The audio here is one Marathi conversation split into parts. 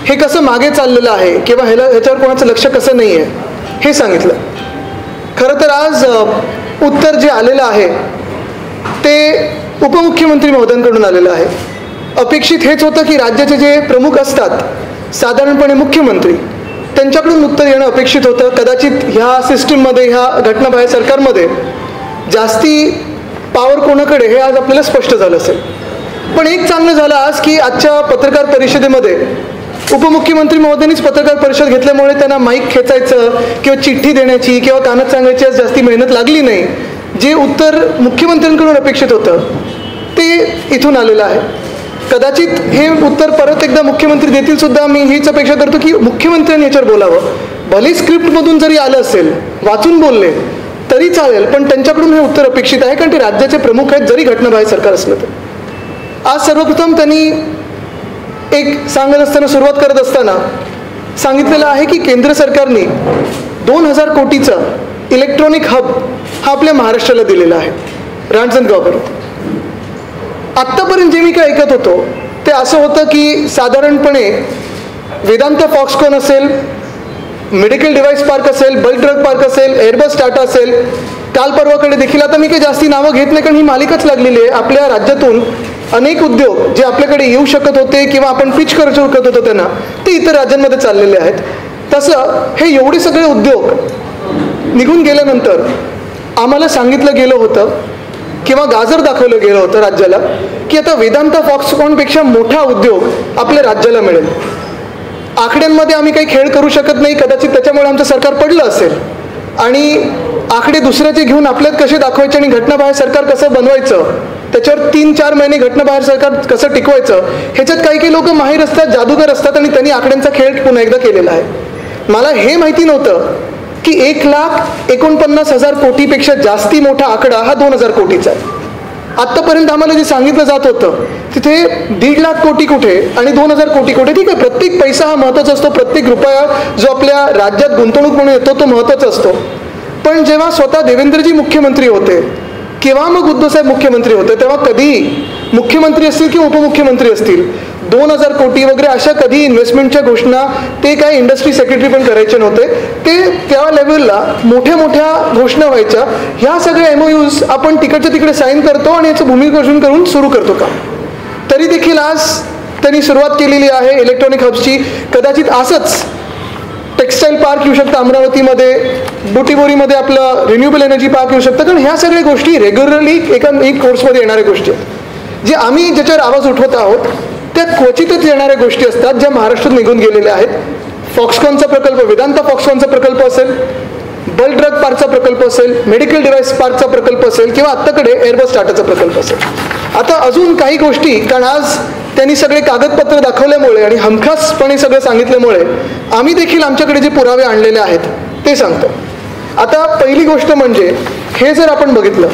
हे कसं मागे चाललेलं आहे किंवा ह्याच्यावर कोणाचं लक्ष कसं नाही आहे हे सांगितलं. खरं तर आज उत्तर जे आलेलं आहे ते उपमुख्यमंत्री महोदयांकडून आलेलं आहे. अपेक्षित हेच होतं की राज्याचे जे प्रमुख असतात साधारणपणे मुख्यमंत्री त्यांच्याकडून उत्तर येणं अपेक्षित होतं. कदाचित ह्या सिस्टीममध्ये ह्या घटनाबाह्य सरकारमध्ये जास्ती पॉवर कोणाकडे हे आज आपल्याला स्पष्ट झालं असेल. पण एक चांगलं झालं आज की आजच्या पत्रकार परिषदेमध्ये उपमुख्यमंत्री महोदयांनीच पत्रकार परिषद घेतल्यामुळे त्यांना माईक खेचायचं किंवा चिठ्ठी देण्याची किंवा कानात सांगायची आज जास्ती मेहनत लागली नाही. जे उत्तर मुख्यमंत्र्यांकडून अपेक्षित होतं ते इथून आलेलं आहे. कदाचित हे उत्तर परत एकदा मुख्यमंत्री देतील सुद्धा. मी हीच अपेक्षा करतो की मुख्यमंत्र्यांनी याच्यावर बोलावं. भले स्क्रिप्टमधून जरी आलं असेल वाचून बोलले तरी चालेल, पण त्यांच्याकडून हे उत्तर अपेक्षित आहे कारण ते राज्याचे प्रमुख आहेत जरी घटनाबाह्य सरकार असलं तर. आज सर्वप्रथम त्यांनी एक सांगत असताना सुरुवात करत असताना सांगितलेलं आहे की केंद्र सरकारने 2000 कोटीचं इलेक्ट्रॉनिक हब हा आपल्या महाराष्ट्राला दिलेला आहे रांजणगाववर. आत्तापर्यंत जे मी काय ऐकत होतो ते असं होतं की साधारणपणे वेदांत फॉक्सकॉन असेल, मेडिकल डिव्हाइस पार्क असेल, बल्क ड्रग पार्क असेल, एअरबस टाटा असेल, काल परवाकडे देखील, आता मी काही जास्ती नावं घेत नाही कारण ही मालिकाच लागलेली आहे. आपल्या राज्यातून अनेक उद्योग जे आपल्याकडे येऊ शकत होते किंवा आपण पिच करू शकत होतो त्यांना ते इतर राज्यांमध्ये चाललेले आहेत. तसं हे एवढे सगळे उद्योग निघून गेल्यानंतर आम्हाला सांगितलं गेलं होतं किंवा गाजर दाखवलं गेलं होतं राज्याला की आता वेदांत फॉक्सकॉनपेक्षा मोठा उद्योग आपल्या राज्याला मिळेल. आकड्यांमध्ये आम्ही काही खेळ करू शकत नाही, कदाचित त्याच्यामुळे आमचं सरकार पडलं असेल आणि आकडे दुसऱ्याचे घेऊन आपल्यात कसे दाखवायचे आणि घटनाबाह्य सरकार कसं बनवायचं त्याच्यावर 3-4 महिने घटनाबाहेर सरकार कसं टिकवायचं ह्याच्यात काही लोक माहीर असतात, जादूगार असतात आणि त्यांनी आकड्यांचा खेळ पुन्हा एकदा केलेला आहे. मला हे माहिती नव्हतं की 1,49,000 कोटीपेक्षा जास्ती मोठा आकडा हा 2,000 कोटीचा आहे. आत्तापर्यंत आम्हाला जे सांगितलं जात होतं तिथे 1.5 लाख कोटी कुठे आणि 2,000 कोटी कुठे. ठीक आहे, प्रत्येक पैसा हा महत्त्वाचा असतो, प्रत्येक रुपया जो आपल्या राज्यात गुंतवणूक म्हणून येतो तो महत्त्वाचा असतो. पण जेव्हा स्वतः देवेंद्रजी मुख्यमंत्री होते किंवा मग उद्धवसाहेब मुख्यमंत्री होते तेव्हा कधी मुख्यमंत्री असतील किंवा उपमुख्यमंत्री असतील 2,000 कोटी वगैरे अशा कधी इन्व्हेस्टमेंटच्या घोषणा ते काय इंडस्ट्री सेक्रेटरी पण करायचे नव्हते. ते त्या लेवलला मोठ्या मोठ्या घोषणा व्हायच्या. ह्या सगळ्या MOUs आपण तिकडच्या तिकडे साईन करतो आणि याचं भूमिपूजन करून सुरू करतो का. तरी देखील आज त्यांनी सुरुवात केलेली आहे इलेक्ट्रॉनिक हब्सची. कदाचित असंच टेक्स्टाईल पार्क येऊ शकतं अमरावतीमध्ये, बुटीबोरीमध्ये आपलं रिन्युएबल एनर्जी पार्क येऊ शकतं. कारण ह्या सगळ्या गोष्टी रेग्युलरली एक कोर्समध्ये येणाऱ्या गोष्टी आहेत. जे आम्ही ज्याच्यावर आवाज उठवत आहोत त्या क्वचितच येणाऱ्या गोष्टी असतात ज्या महाराष्ट्रात निघून गेलेल्या आहेत. फॉक्सकॉनचा प्रकल्प, वेदांत फॉक्सकॉनचा प्रकल्प असेल, बल्क ड्रग पार्कचा प्रकल्प असेल, मेडिकल डिव्हाइस पार्कचा प्रकल्प असेल किंवा आत्ताकडे एअरबस टाटाचा प्रकल्प असेल. आता अजून काही गोष्टी, कारण आज त्यांनी सगळे कागदपत्र दाखवल्यामुळे आणि हमखासपणे सगळं सांगितल्यामुळे आम्ही देखील आमच्याकडे जे पुरावे आणलेले आहेत ते सांगतो. आता पहिली गोष्ट म्हणजे हे जर आपण बघितलं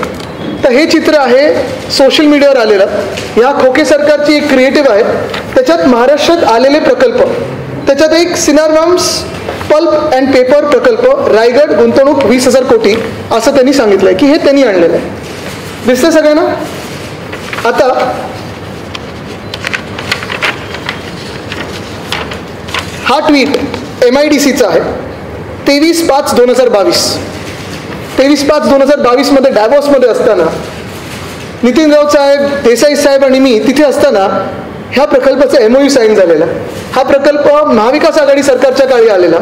तर हे चित्र आहे सोशल मीडियावर आलेलं. ह्या खोके सरकारची एक क्रिएटिव्ह आहे, त्याच्यात महाराष्ट्रात आलेले प्रकल्प, त्याच्यात एक सिनारॉम्स पल्प अँड पेपर प्रकल्प रायगड, गुंतवणूक 20,000 कोटी असं त्यांनी सांगितलंय की हे त्यांनी आणलेलं आहे. दिसतंय सगळ्यांना. आता हा ट्वीट MIDCचा आहे 23/5/2022. 23/5/2022 मध्ये डॅव्हॉसमध्ये असताना नितीन राऊत साहेब, देसाई साहेब आणि मी तिथे असताना ह्या प्रकल्पाचा MOU साईन झालेला. हा प्रकल्प महाविकास आघाडी सरकारच्या काळी आलेला.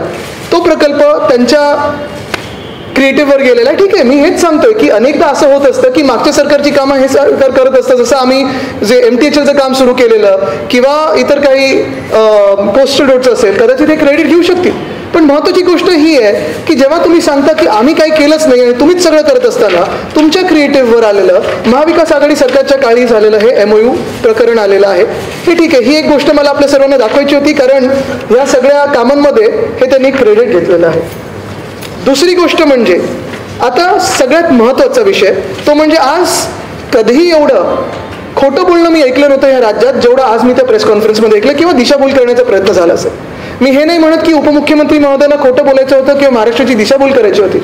तो प्रकल्प त्यांच्या क्रिएटिव्हवर गेलेला आहे. ठीक आहे, मी हेच सांगतोय की अनेकदा असं होत असतं की मागच्या सरकारची कामं हे सरकार करत असतं. जसं आम्ही जे MTHLचं काम सुरू केलेलं किंवा इतर काही कोस्टल रोडचं असेल कदाचित हे क्रेडिट घेऊ शकतील. पण महत्त्वाची गोष्ट ही आहे की जेव्हा तुम्ही सांगता की आम्ही काही केलंच नाही आणि तुम्हीच सगळं करत असताना तुमच्या क्रिएटिव्हवर आलेलं महाविकास आघाडी सरकारच्या काळी झालेलं हे MOU प्रकरण आलेलं आहे. हे ठीक आहे, ही एक गोष्ट मला आपल्या सर्वांना दाखवायची होती कारण या सगळ्या कामांमध्ये हे त्यांनी क्रेडिट घेतलेलं आहे. दुसरी गोष्ट म्हणजे आता सगळ्यात महत्त्वाचा विषय तो म्हणजे आज कधीही एवढं खोटं बोलणं मी ऐकलं नव्हतं या राज्यात जेवढं आज मी त्या प्रेस कॉन्फरन्समध्ये ऐकलं किंवा दिशाभूल करण्याचा प्रयत्न झाला असेल. मी हे नाही म्हणत की उपमुख्यमंत्री महोदयांना खोटं बोलायचं होतं किंवा महाराष्ट्राची दिशाभूल करायची होती,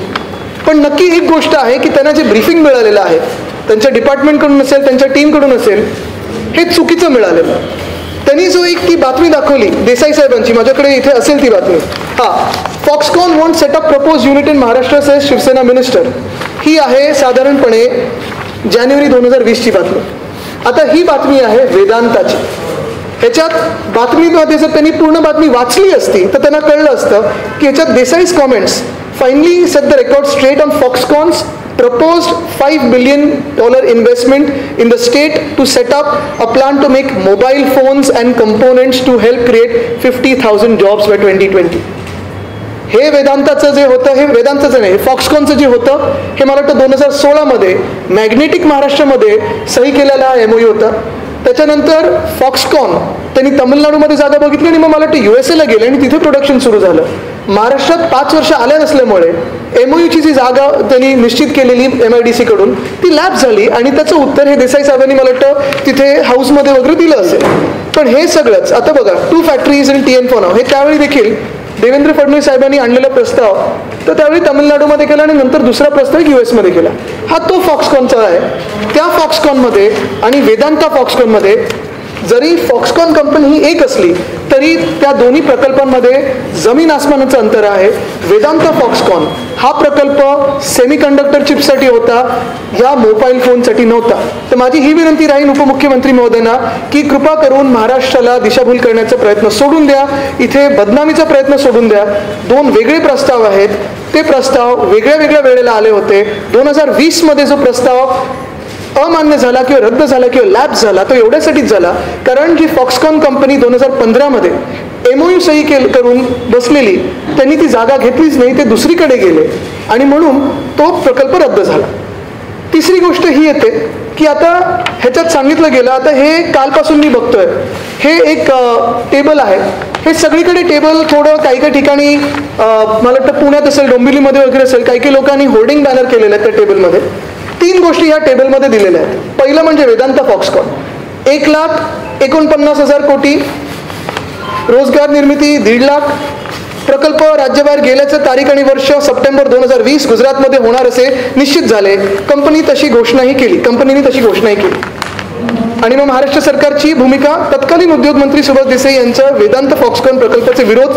पण नक्की एक गोष्ट आहे की त्यांना जे ब्रीफिंग मिळालेलं आहे त्यांच्या डिपार्टमेंटकडून असेल, त्यांच्या टीमकडून असेल, हे चुकीचं मिळालेलं. त्यांनी जो एक ती बातमी दाखवली देसाई साहेबांची, माझ्याकडे इथे असेल ती बातमी. Foxconn want set up propose unit in Maharashtra says Shivsena minister. ही आहे साधारणपणे जानेवारी 2020ची बातमी. आता ही बातमी आहे वेदांताची. ह्याच्यात बातमीमध्ये जर त्यांनी पूर्ण बातमी वाचली असती तर त्यांना कळलं असतं की ह्याच्यात Desai's comments finally set the record straight on Foxconn's proposed $5 billion investment in the state to set up a plant to make mobile phones and components to help create 50,000 jobs by 2020. हे वेदांताचं जे होतं, हे वेदांताचं नाही, फॉक्सकॉनचं जे होतं हे मला वाटतं 2016 मध्ये मॅग्नेटिक महाराष्ट्रामध्ये सही केलेला हा MOU होता. त्याच्यानंतर फॉक्सकॉन त्यांनी तामिळनाडूमध्ये जागा बघितली आणि मग मला वाटतं USA ला गेले आणि तिथे प्रोडक्शन सुरू झालं. महाराष्ट्रात 5 वर्ष आल्या नसल्यामुळे MOUची जी जागा त्यांनी निश्चित केलेली MIDC कडून ती लॅप्स झाली आणि त्याचं उत्तर हे देसाई साहेबांनी मला वाटतं तिथे हाऊसमध्ये वगैरे दिलं असेल. पण हे सगळंच आता बघा, 2 factories in TN for now, हे त्यावेळी देखील देवेंद्र फडणवीस साहेबांनी आणलेला प्रस्ताव तर त्यावेळी तामिळनाडूमध्ये केला आणि नंतर दुसरा प्रस्ताव US मध्ये केला. हा तो फॉक्सकॉनचा आहे. त्या फॉक्सकॉनमध्ये आणि वेदांता फॉक्सकॉनमध्ये जरी फॉक्सकॉन कंपनी ही एक असली तरी त्या दोन्ही प्रकल्पांमध्ये जमीन आसमानाचं अंतर आहे. वेदांता फॉक्सकॉन हा प्रकल्प सेमीकंडक्टर चिपसाठी होता, या मोबाईल फोनसाठी नव्हता. तर माझी ही विनंती राहील उपमुख्यमंत्री महोदयांना की कृपा करून महाराष्ट्राला दिशाभूल करण्याचा प्रयत्न सोडून द्या, इथे बदनामीचा प्रयत्न सोडून द्या. 2 वेगळे प्रस्ताव आहेत, ते प्रस्ताव वेगळ्या वेगळ्या वेळेला आले होते. 2020 मध्ये जो प्रस्ताव अमान्य झाला किंवा रद्द झाला किंवा लॅप्स झाला तो एवढ्यासाठीच झाला कारण जी फॉक्सकॉन कंपनी 2015 मध्ये MOU सही करून बसलेली त्यांनी ती जागा घेतलीच नाही, ते दुसरीकडे गेले आणि म्हणून तो प्रकल्प रद्द झाला. तिसरी गोष्ट ही येते की आता ह्याच्यात सांगितलं गेलं, आता हे कालपासून मी बघतोय, हे एक टेबल आहे. हे सगळीकडे टेबल थोडं काही काही ठिकाणी मला वाटतं पुण्यात असेल, डोंबिवलीमध्ये वगैरे असेल, काही काही लोकांनी होर्डिंग बॅनर केलेले आहेत त्या टेबलमध्ये. 3 गोष्टी या टेबलमध्ये दिलेल्या आहेत. पहिलं म्हणजे वेदांता फॉक्सकॉन 1,49,000 कोटी, रोजगार निर्मिती 1.5 लाख, प्रकल्प राज्याबाहेर गेल्याचं तारीख आणि वर्ष सप्टेंबर 2020 गुजरातमध्ये होणार असे निश्चित झाले. कंपनीने तशी घोषणाही केली. आणि मग महाराष्ट्र सरकारची भूमिका, तत्कालीन उद्योग मंत्री सुभाष देसाई यांच्या वेदांत फॉक्सकॉन प्रकल्पाचे विरोध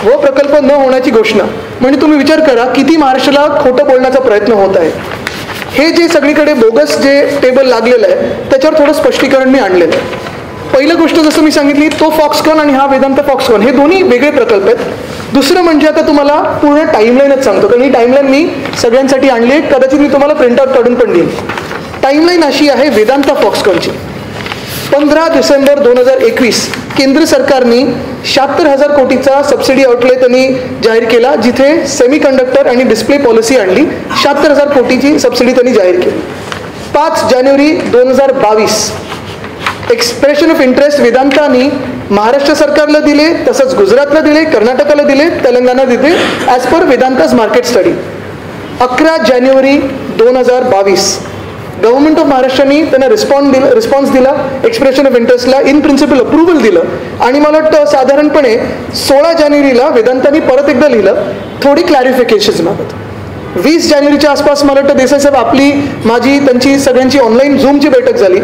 व प्रकल्प न होण्याची घोषणा. म्हणजे तुम्ही विचार करा किती महाराष्ट्राला खोटं बोलण्याचा प्रयत्न होत आहे. हे जे सगळीकडे बोगस जे टेबल लागलेलं आहे त्याच्यावर थोडं स्पष्टीकरण मी आणलेलं आहे. पहिलं गोष्ट जसं मी सांगितली, तो फॉक्सकॉन आणि हा वेदांत फॉक्सकॉन हे दोन्ही वेगळे प्रकल्प आहेत. दुसरं म्हणजे आता तुम्हाला पूर्ण टाईमलाईनच सांगतो, कारण ही टाईमलाईन मी सगळ्यांसाठी आणली आहे, कदाचित मी तुम्हाला प्रिंटआउट काढून पण देईन. टाईमलाईन अशी आहे वेदांत फॉक्सकॉनची. 15 डिसेंबर 2021 केंद्र सरकारने 76,000 कोटीचा सबसिडी आउटले त्यांनी जाहीर केला, जिथे सेमीकंडक्टर आणि डिस्प्ले पॉलिसी आणली. 76,000 कोटीची सबसिडी त्यांनी जाहीर केली. 5 जानेवारी 2022 एक्सप्रेशन ऑफ इंटरेस्ट वेदांतानी महाराष्ट्र सरकारला दिले, तसंच गुजरातला दिले, कर्नाटकाला दिले, तेलंगणा दिले as per Vedanta's market study. 11 जानेवारी 2022 गव्हर्नमेंट ऑफ महाराष्ट्राने त्यांना रिस्पॉन्स दिला, एक्सप्रेशन ऑफ इंटरेस्टला इन प्रिन्सिपल अप्रुव्हल दिलं. आणि मला वाटतं साधारणपणे 16 जानेवारीला वेदांतानी परत एकदा लिहिलं थोडी क्लॅरिफिकेशन्स मागत. 20 जानेवारीच्या आसपास मला वाटतं देसाई साहेब आपली माझी त्यांची सगळ्यांची ऑनलाईन झूमची बैठक झाली.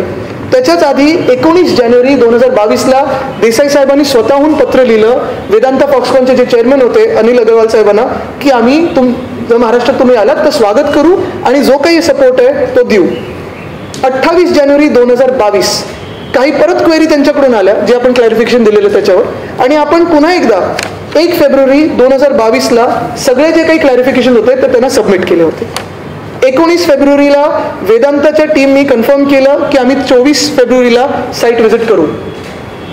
त्याच्याच आधी 19 जानेवारी 2022ला देसाई साहेबांनी स्वतःहून पत्र लिहिलं वेदांता फॉक्सकॉनचे जे चेअरमॅन होते अनिल अग्रवाल साहेबांना की आम्ही जर महाराष्ट्रात तुम्ही आलात तर स्वागत करू आणि जो काही सपोर्ट आहे तो देऊ. 28 जानेवारी 2022 काही परत क्वेरी त्यांच्याकडून आल्या जे आपण क्लॅरिफिकेशन दिलेलं त्याच्यावर, आणि आपण पुन्हा एकदा 1 फेब्रुवारी 2022ला सगळे जे काही क्लॅरिफिकेशन होते ते त्यांना सबमिट केले होते. 19 फेब्रुवारीला वेदांताच्या टीमनी कन्फर्म केलं की आम्ही 24 फेब्रुवारीला साईट व्हिजिट करू.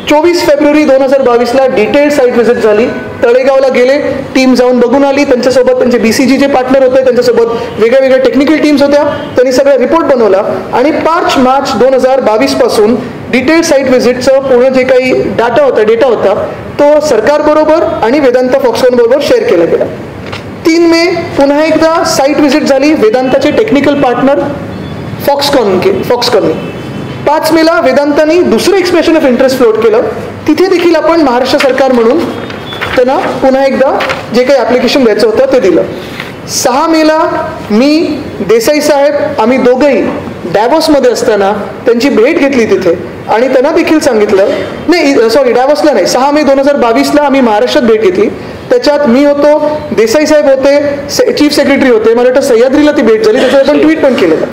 24 फेब्रुवारी 2022ला डिटेल्ड साईट व्हिजिट झाली. तळेगावला गेले, टीम जाऊन बघून आली, त्यांच्यासोबत त्यांचे BCG जे पार्टनर होते त्यांच्यासोबत वेगळ्या वेगळ्या टेक्निकल टीम्स होत्या, त्यांनी सगळा रिपोर्ट बनवला आणि 5 मार्च 2022 पासून डिटेल्ड साईट व्हिजिटचं पूर्ण जे काही डेटा होता तो सरकारबरोबर आणि वेदांता फॉक्सकॉन बरोबर शेअर केला गेला. 3 मे पुन्हा एकदा साईट व्हिजिट झाली वेदांताचे टेक्निकल पार्टनर फॉक्सकॉनने. 5 मेला वेदांतानी दुसरं एक्सप्रेशन ऑफ इंटरेस्ट फ्लोट केलं. तिथे देखील आपण महाराष्ट्र सरकार म्हणून त्यांना पुन्हा एकदा जे काही ॲप्लिकेशन द्यायचं होतं ते दिलं. 6 मेला मी देसाई साहेब आम्ही दोघंही डॅवोसमध्ये असताना त्यांची भेट घेतली तिथे आणि त्यांना देखील सांगितलं, नाही सॉरी डॅव्हॉसला नाही, 6 मे 2022ला आम्ही महाराष्ट्रात भेट घेतली. त्याच्यात मी होतो, देसाई साहेब होते, चीफ सेक्रेटरी होते, मला वाटतं सह्याद्रीला ती भेट झाली, त्याच्यावर आपण ट्विट पण केलेलं.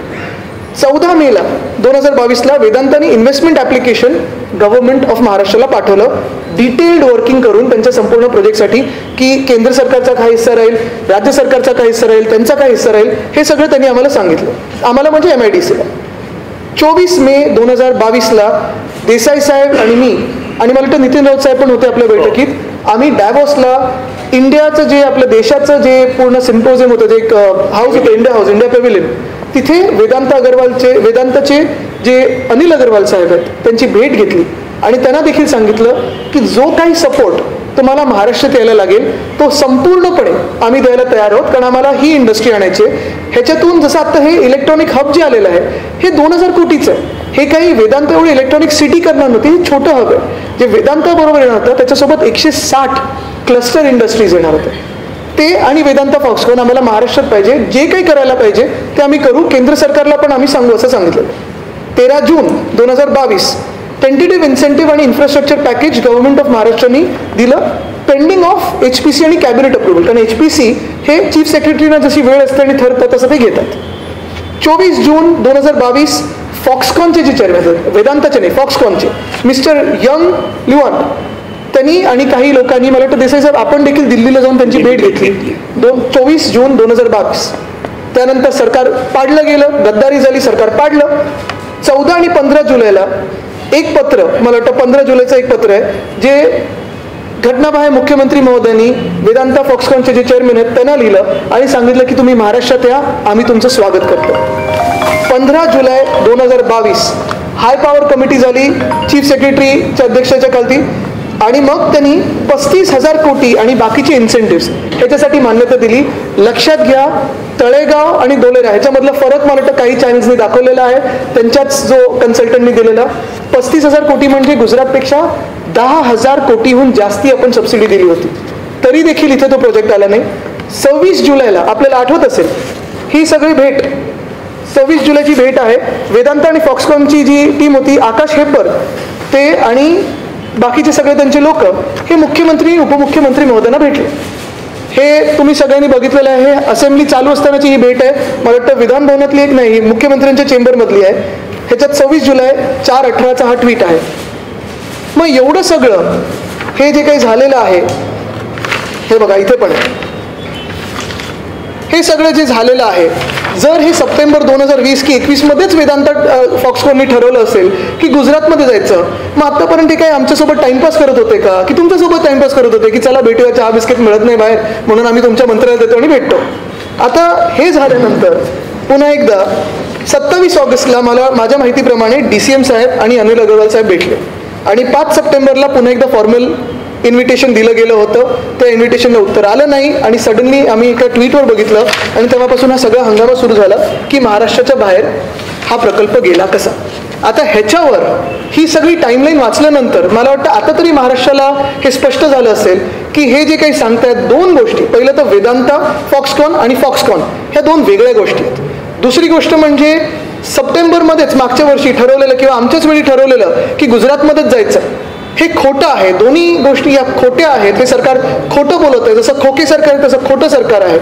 14 मेला 2022ला वेदांताने इन्व्हेस्टमेंट ॲप्लिकेशन गव्हर्नमेंट ऑफ महाराष्ट्राला पाठवलं, डिटेल्ड वर्किंग करून त्यांच्या संपूर्ण प्रोजेक्टसाठी, की केंद्र सरकारचा काय हिस्सा राहील, राज्य सरकारचा काय हिस्सा राहील, त्यांचा काय हिस्सा राहील, हे सगळं त्यांनी आम्हाला सांगितलं. आम्हाला म्हणजे MIDCला. 24 मे 2022ला देसाई साहेब आणि मी आणि मला वाटतं नितीन राऊत साहेब पण होते आपल्या बैठकीत. आम्ही डॅव्हॉसला इंडियाचं जे आपल्या देशाचं जे पूर्ण सिम्पोजियम होतं, जे एक हाऊस होतं, इंडिया पॅव्हिलियन, तिथे वेदांताचे जे अनिल अग्रवाल साहेब आहेत त्यांची भेट घेतली आणि त्यांना देखील सांगितलं की जो काही सपोर्ट तुम्हाला महाराष्ट्रात यायला लागेल तो संपूर्णपणे आम्ही द्यायला तयार आहोत, कारण आम्हाला ही इंडस्ट्री आणायची आहे. ह्याच्यातून जसं आता हे इलेक्ट्रॉनिक हब जे आलेलं आहे हे 2000 कोटीचं आहे. हे काही वेदांत एवढी इलेक्ट्रॉनिक सिटी करणार नव्हती, हे छोटं हब आहे जे वेदांताबरोबर येणार होतं. त्याच्यासोबत 160 क्लस्टर इंडस्ट्रीज येणार होते. ते आणि वेदांता फॉक्सकॉन आम्हाला महाराष्ट्रात पाहिजे, जे काही करायला पाहिजे ते आम्ही करू, केंद्र सरकारला पण आम्ही सांगू असं सांगितलं. 13 जून 2022 टेंटेटिव्ह इन्सेंटिव्ह आणि इन्फ्रास्ट्रक्चर पॅकेज गव्हर्नमेंट ऑफ महाराष्ट्राने दिलं, पेंडिंग ऑफ HPC आणि कॅबिनेट अप्रुव्हल, कारण HPC हे चीफ सेक्रेटरीना जशी वेळ असते आणि ठरतं तसं ते घेतात. 24 जून 2022 फॉक्सकॉनचे जे चेअरमॅन, वेदांताचे नाही फॉक्सकॉनचे, मिस्टर यंग ल्युआन, त्यांनी आणि काही लोकांनी, मला वाटतं देसाई साहेब आपण देखील दिल्लीला जाऊन त्यांची भेट घेतली. 24 जून 2022. त्यानंतर सरकार पाडलं गेलं, गद्दारी झाली, सरकार पाडलं. 14 आणि 15 जुलैला एक पत्र, मला वाटतं 15 जुलैचं एक पत्र आहे जे घटनाबाह्य मुख्यमंत्री महोदयांनी वेदांता फॉक्सकॉनचे जे चेअरमॅन आहेत त्यांना लिहिलं आणि सांगितलं की तुम्ही महाराष्ट्रात या, आम्ही तुमचं स्वागत करतो. 15 जुलै 2022 हाय पॉवर कमिटी झाली चीफ सेक्रेटरीच्या अध्यक्षतेच्या खाली आणि मग त्यांनी 35,000 कोटी आणि बाकीचे इन्सेंटिव्स ह्याच्यासाठी मान्यता दिली. लक्षात घ्या, तळेगाव आणि डोलेरा ह्याच्यामधला फरक मला वाटतं काही चॅनल्सनी दाखवलेला आहे, त्यांच्याच जो कन्सल्टंटनी दिलेला. 35,000 कोटी म्हणजे गुजरातपेक्षा 10,000 कोटीहून जास्ती आपण सबसिडी दिली होती, तरी देखील इथे तो प्रोजेक्ट आला नाही. 26 जुलैला आपल्याला आठवत असेल ही सगळी भेट, 26 जुलैची भेट आहे. वेदांता आणि फॉक्सकॉनची जी टीम होती, आकाश हेपर ते आणि बाकीचे सगळे त्यांचे लोक हे मुख्यमंत्री उपमुख्यमंत्री महोदयांना भेटले. हे तुम्ही सगळ्यांनी बघितलेलं आहे. हे असेंब्ली चालू असतानाची ही भेट आहे, मला वाटतं विधान भवनातली एक नाही, मुख्यमंत्र्यांच्या चेंबरमधली आहे. ह्याच्यात 26 जुलै 4/18चा हा ट्विट आहे. मग एवढं सगळं हे जे काही झालेलं आहे, हे बघा इथे पण हे सगळं जे झालेलं आहे, जर हे सप्टेंबर 2020 की 21 मध्येच वेदांता फॉक्सकॉननी ठरवलं असेल की गुजरातमध्ये जायचं, मग आतापर्यंत ते काय आमच्यासोबत टाइमपास करत होते का, की तुमच्यासोबत टाइमपास करत होते की चला भेटूया, चहा बिस्किट मिळत नाही बाहेर म्हणून आम्ही तुमच्या मंत्र्याला देतो आणि भेटतो. आता हे झाल्यानंतर पुन्हा एकदा 27 ऑगस्टला मला माझ्या माहितीप्रमाणे DCM साहेब आणि अनिल अग्रवाल साहेब भेटले आणि 5 सप्टेंबरला पुन्हा एकदा फॉर्मल इन्व्हिटेशन दिलं गेलं होतं. त्या इन्व्हिटेशनला उत्तर आलं नाही आणि सडनली आम्ही एका ट्विटवर बघितलं आणि तेव्हापासून हा सगळा हंगामा सुरू झाला की महाराष्ट्राच्या बाहेर हा प्रकल्प गेला कसा. आता ह्याच्यावर ही सगळी टाईमलाईन वाचल्यानंतर मला वाटतं आता तरी महाराष्ट्राला हे स्पष्ट झालं असेल की हे जे काही सांगतायत 2 गोष्टी, पहिलं तर वेदांता फॉक्सकॉन आणि फॉक्सकॉन ह्या 2 वेगळ्या गोष्टी आहेत. दुसरी गोष्ट म्हणजे सप्टेंबरमध्येच मागच्या वर्षी ठरवलेलं किंवा आमच्याच वेळी ठरवलेलं की गुजरातमध्येच जायचं, हे खोटं आहे. दोन्ही गोष्टी या खोट्या आहेत. हे सरकार खोटं बोलत आहे, जसं खोके सरकार आहे तसं खोटं सरकार आहे.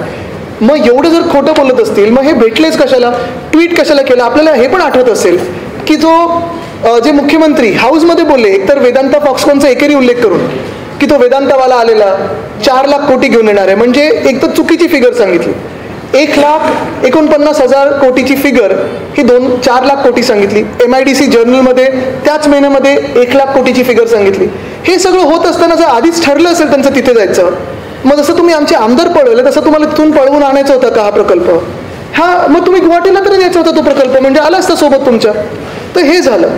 मग एवढं जर खोटं बोलत असतील मग हे भेटलेच कशाला, ट्विट कशाला केलं. आपल्याला हे पण आठवत असेल की जे मुख्यमंत्री हाऊसमध्ये बोलले, एकतर वेदांता फॉक्सकॉनचा एकेरी उल्लेख करून की तो वेदांतावाला आलेला 4 लाख कोटी घेऊन येणार आहे, म्हणजे एक तर चुकीची फिगर सांगितली. 1,49,000 कोटीची फिगर ही 4 लाख कोटी सांगितली. MIDC जर्नलमध्ये त्याच महिन्यामध्ये 1 लाख कोटीची फिगर सांगितली. हे सगळं होत असताना जर आधीच ठरलं असेल त्यांचं तिथे जायचं, मग जसं तुम्ही आमचे आमदार पळवले तसं तुम्हाला तिथून पळवून आणायचं होतं का हा प्रकल्प? मग तुम्ही गुवाहाटीला तरी न्यायचा होता तो प्रकल्प, म्हणजे आला असता सोबत तुमच्या. तर हे झालं.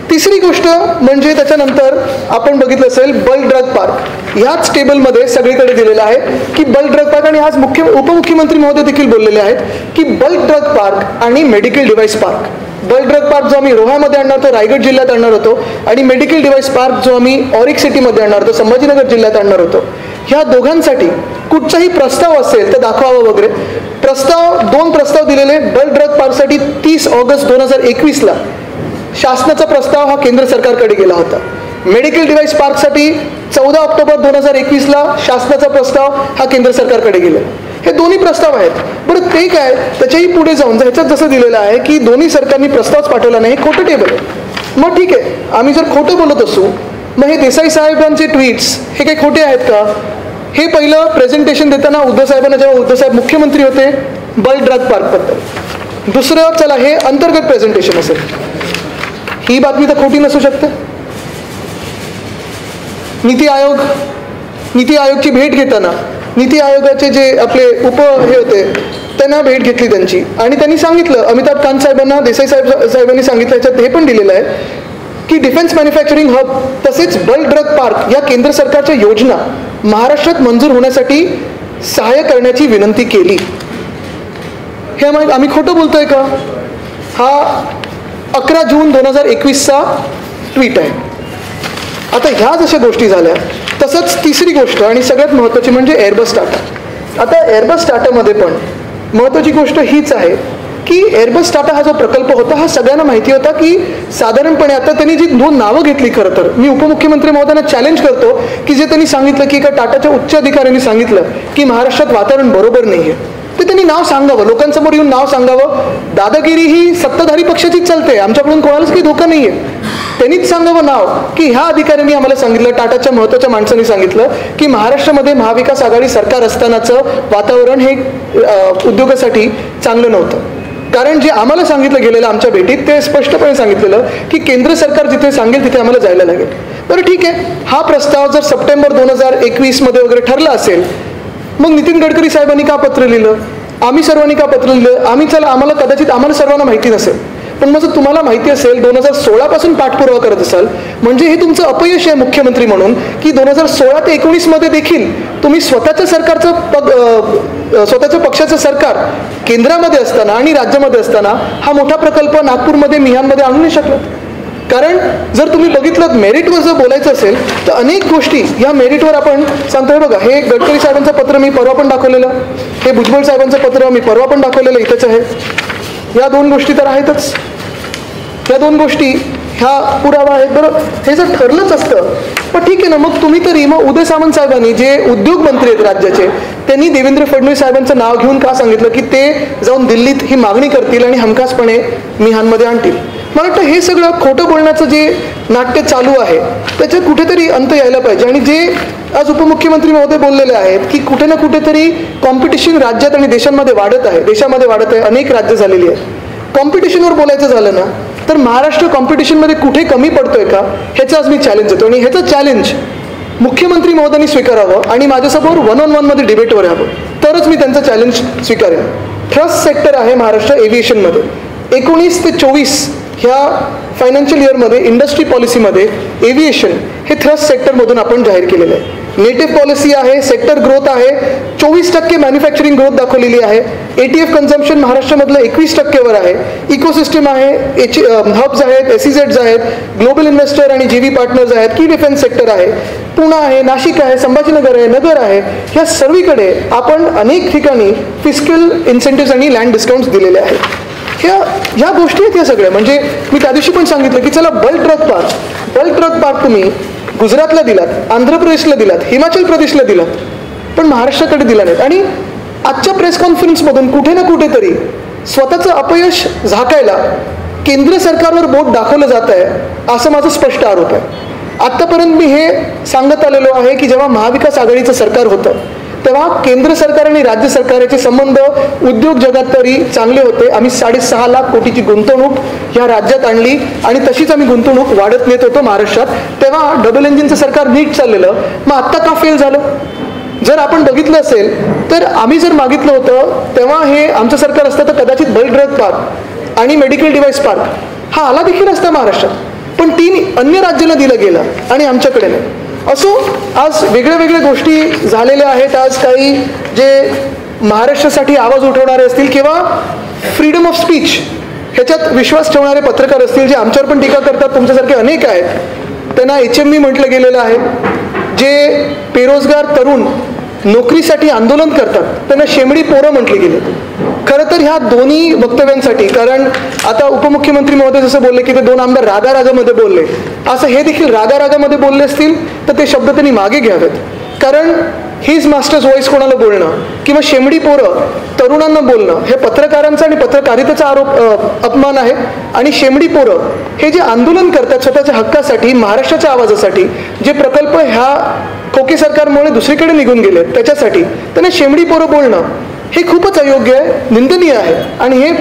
तिसरी गोष्ट म्हणजे त्याच्यानंतर आपण बघितलं असेल बल्क ड्रग पार्क, ह्याच टेबलमध्ये सगळीकडे दिलेलं आहे की बल्क ड्रग पार्क, आणि आज उपमुख्यमंत्री महोदय देखील बोललेले आहेत की बल्क ड्रग पार्क आणि medical device park. Bulk drug park जो आम्ही रोह्यामध्ये आणणार होतो, रायगड जिल्ह्यात आणणार होतो, आणि मेडिकल डिव्हाइस पार्क जो आम्ही ऑरिक सिटीमध्ये आणणार होतो, संभाजीनगर जिल्ह्यात आणणार होतो. ह्या दोघांसाठी कुठचाही प्रस्ताव असेल तर दाखवावा वगैरे. 2 प्रस्ताव दिलेले बल्क ड्रग पार्कसाठी 30 ऑगस्ट 2021ला शासनाचा प्रस्ताव हा केंद्र सरकारकडे गेला होता. मेडिकल डिव्हाइस पार्कसाठी 14 ऑक्टोबर 2021ला शासनाचा प्रस्ताव हा केंद्र सरकारकडे गेला. हे दोन्ही प्रस्ताव आहेत. बरं ते काय, त्याच्याही पुढे जाऊन ह्याच्यात जसं दिलेलं आहे की दोन्ही सरकारनी प्रस्तावच पाठवला नाही, खोटं टेबल आहे. मग ठीक आहे, आम्ही जर खोटं बोलत असू, मग हे देसाई साहेबांचे ट्विट्स हे काही खोटे आहेत का? हे पहिलं प्रेझेंटेशन देताना उद्धव साहेबांना, जेव्हा उद्धव साहेब मुख्यमंत्री होते, बल्क ड्रग पार्कबद्दल. दुसरं, चला हे अंतर्गत प्रेझेंटेशन असेल, ही बातमी तर खोटी नसू शकते. नीती आयोगची भेट घेताना नीती आयोगाचे जे आपले हे होते त्यांना भेट घेतली त्यांची, आणि त्यांनी सांगितलं, अमिताभ कांत साहेबांना देसाई साहेबांनी सांगितलं, याच्यात हे पण दिलेलं आहे की डिफेन्स मॅन्युफॅक्चरिंग हब तसेच बल्क ड्रग पार्क या केंद्र सरकारच्या योजना महाराष्ट्रात मंजूर होण्यासाठी सहाय्य करण्याची विनंती केली. हे आम्ही खोटं बोलतोय का? हा 11 जून 2021चा ट्विट आहे. आता ह्या जशा गोष्टी झाल्या, तसंच तिसरी गोष्ट आणि सगळ्यात महत्त्वाची म्हणजे एअरबस टाटा. आता एअरबस टाटामध्ये पण महत्त्वाची गोष्ट हीच आहे की एअरबस टाटा हा जो प्रकल्प होता हा सगळ्यांना माहिती होता की साधारणपणे, आता त्यांनी जी 2 नावं घेतली, खरं तर मी उपमुख्यमंत्री महोदयांना चॅलेंज करतो की जे त्यांनी सांगितलं की एका टाटाच्या उच्च अधिकाऱ्यांनी सांगितलं की महाराष्ट्रात वातावरण बरोबर नाही आहे, ते त्यांनी नाव सांगावं, लोकांसमोर येऊन नाव सांगावं. दादागिरी ही सत्ताधारी पक्षाचीच चालते, आमच्याकडून कोणालाच काही धोका नाही आहे. त्यांनीच सांगावं नाव की ह्या अधिकाऱ्यांनी आम्हाला सांगितलं, टाटाच्या महत्त्वाच्या माणसांनी सांगितलं की महाराष्ट्रामध्ये महाविकास आघाडी सरकार असतानाचं वातावरण हे उद्योगासाठी चांगलं नव्हतं. कारण जे आम्हाला सांगितलं गेलेलं आमच्या भेटीत, ते स्पष्टपणे सांगितलेलं की केंद्र सरकार जिथे सांगेल तिथे आम्हाला जायला लागेल. बरं ठीक आहे, हा प्रस्ताव जर सप्टेंबर 2021मध्ये वगैरे ठरला असेल, मग नितीन गडकरी साहेबांनी का पत्र लिहिलं, आम्ही सर्वांनी का पत्र लिहिलं? आम्हाला कदाचित आम्हाला सर्वांना माहिती नसेल, पण मग जर तुम्हाला माहिती असेल, 2016 पासून पाठपुरावा करत असाल, म्हणजे हे तुमचं अपयश आहे मुख्यमंत्री म्हणून की 2016 ते 19मध्ये देखील तुम्ही स्वतःच्या पक्षाचं सरकार केंद्रामध्ये असताना आणि राज्यामध्ये असताना हा मोठा प्रकल्प नागपूरमध्ये, मिहानमध्ये आणू नाही शकला. कारण जर तुम्ही बघितलं, मेरिटवर जर बोलायचं असेल तर अनेक गोष्टी या मेरिटवर आपण सांगतोय. बघा, हे गडकरी साहेबांचं पत्र मी परवा पण दाखवलेलं, हे भुजबळ साहेबांचं पत्र मी परवा पण दाखवलेलं, इथंच आहे. या 2 गोष्टी तर आहेतच, या 2 गोष्टी ह्या पुरावा आहेत. बरं, हे जर ठरलंच असतं, पण ठीक आहे ना, मग तुम्ही तरी, मग उदय सामंत साहेबांनी जे उद्योग मंत्री आहेत राज्याचे, त्यांनी देवेंद्र फडणवीस साहेबांचं नाव घेऊन का सांगितलं की ते जाऊन दिल्लीत ही मागणी करतील आणि हमखासपणे मिहानमध्ये आणतील? मला वाटतं हे सगळं खोटं बोलण्याचं जे नाट्य चालू आहे त्याच्यात कुठेतरी अंत यायला पाहिजे. आणि जे आज उपमुख्यमंत्री महोदय बोललेले आहेत की कुठे ना कुठेतरी कॉम्पिटिशन राज्यात आणि देशामध्ये वाढत आहे, अनेक राज्य झालेली आहेत. कॉम्पिटिशनवर बोलायचं झालं ना, तर महाराष्ट्र कॉम्पिटिशनमध्ये कुठे कमी पडतोय का, ह्याचं आज मी चॅलेंज देतो. आणि ह्याचं चॅलेंज मुख्यमंत्री महोदयांनी स्वीकारावं आणि माझ्यासमोर 1-on-1 मध्ये डिबेटवर यावं, तरच मी त्यांचं चॅलेंज स्वीकारेन. थ्रस्ट सेक्टर आहे महाराष्ट्र एव्हिएशनमध्ये. 19 ते 24 ह्या फायनान्शियल इयरमध्ये इंडस्ट्री पॉलिसीमध्ये एव्हिएशन हे थ्रस्ट सेक्टरमधून आपण जाहीर केलेलं आहे. नेटिव्ह पॉलिसी आहे, सेक्टर ग्रोथ आहे, 24% मॅन्युफॅक्चरिंग ग्रोथ दाखवलेली आहे. ATF कन्झम्पशन महाराष्ट्रामधलं 21%वर आहे. इकोसिस्टम आहे, हब्स आहेत, SEZs आहेत, ग्लोबल इन्व्हेस्टर आणि JV पार्टनर्स आहेत, की डिफेन्स सेक्टर आहे, पुणे आहे, नाशिक आहे, संभाजीनगर आहे, नगर आहे. ह्या सर्वीकडे आपण अनेक ठिकाणी फिस्कल इन्सेंटिव्ह आणि लँड डिस्काउंट्स दिलेले आहेत. ह्या गोष्टी आहेत या सगळ्या. म्हणजे मी त्या दिवशी पण सांगितलं की चला बल्क ड्रग पार्क तुम्ही गुजरातला दिलात, आंध्र प्रदेशला दिलात, हिमाचल प्रदेशला दिलात, पण महाराष्ट्राकडे दिला नाहीत. आणि आजच्या प्रेस कॉन्फरन्समधून कुठे ना कुठेतरी स्वतःचं अपयश झाकायला केंद्र सरकारवर बोट दाखवलं जात आहे, असं माझा स्पष्ट आरोप आहे. आत्तापर्यंत मी हे सांगत आलेलो आहे की जेव्हा महाविकास आघाडीचं सरकार होतं तेव्हा केंद्र सरकार आणि राज्य सरकारचे संबंध उद्योग जगात तरी चांगले होते. आम्ही 6.5 लाख कोटीची गुंतवणूक ह्या राज्यात आणली आणि तशीच आम्ही गुंतवणूक वाढत नेत होतो महाराष्ट्रात. तेव्हा डबल इंजिनचं सरकार नीट चाललेलं, मग आत्ता का फेल झालं? जर आपण बघितलं असेल तर आम्ही जर मागितलं होतं तेव्हा हे आमचं सरकार असतं तर कदाचित बल्क ड्रग पार्क आणि मेडिकल डिव्हाइस पार्क हा आला देखील असता महाराष्ट्रात, पण 3 अन्य राज्याला दिलं गेलं आणि आमच्याकडे नाही. असो, आज वेगळ्या गोष्टी झालेल्या आहेत. आज काही जे महाराष्ट्रासाठी आवाज उठवणारे असतील किंवा फ्रीडम ऑफ स्पीच ह्याच्यात विश्वास ठेवणारे पत्रकार असतील, जे आमच्यावर पण टीका करतात, तुमच्यासारखे अनेक आहेत. त्यांना HMV म्हटलं गेलेलं आहे. जे बेरोजगार तरुण नोकरीसाठी आंदोलन करतात त्यांना शेमडी पोरं म्हटले गेले. खरं तर ह्या दोन्ही वक्तव्यांसाठी, कारण आता उपमुख्यमंत्री महोदय जसं बोलले की ते 2 आमदार रागारागामध्ये बोलले, असं हे देखील रागारागामध्ये बोलले असतील तर ते शब्द त्यांनी मागे घ्यावेत. कारण हिज मास्टर्स व्हॉइस कोणाला बोलणं किंवा शेमडी पोरं तरुणांना बोलणं हे पत्रकारांचा आणि पत्रकारितेचा अपमान आहे. आणि शेमडी पोरं हे जे आंदोलन करतात स्वतःच्या हक्कासाठी, महाराष्ट्राच्या आवाजासाठी, जे प्रकल्प ह्या खोके सरकारमुळे दुसरीकडे निघून गेले त्याच्यासाठी, त्यांना शेमडी पोरं बोलणं हे खूपच अयोग्य आहे, निंदनीय आहे आणि हे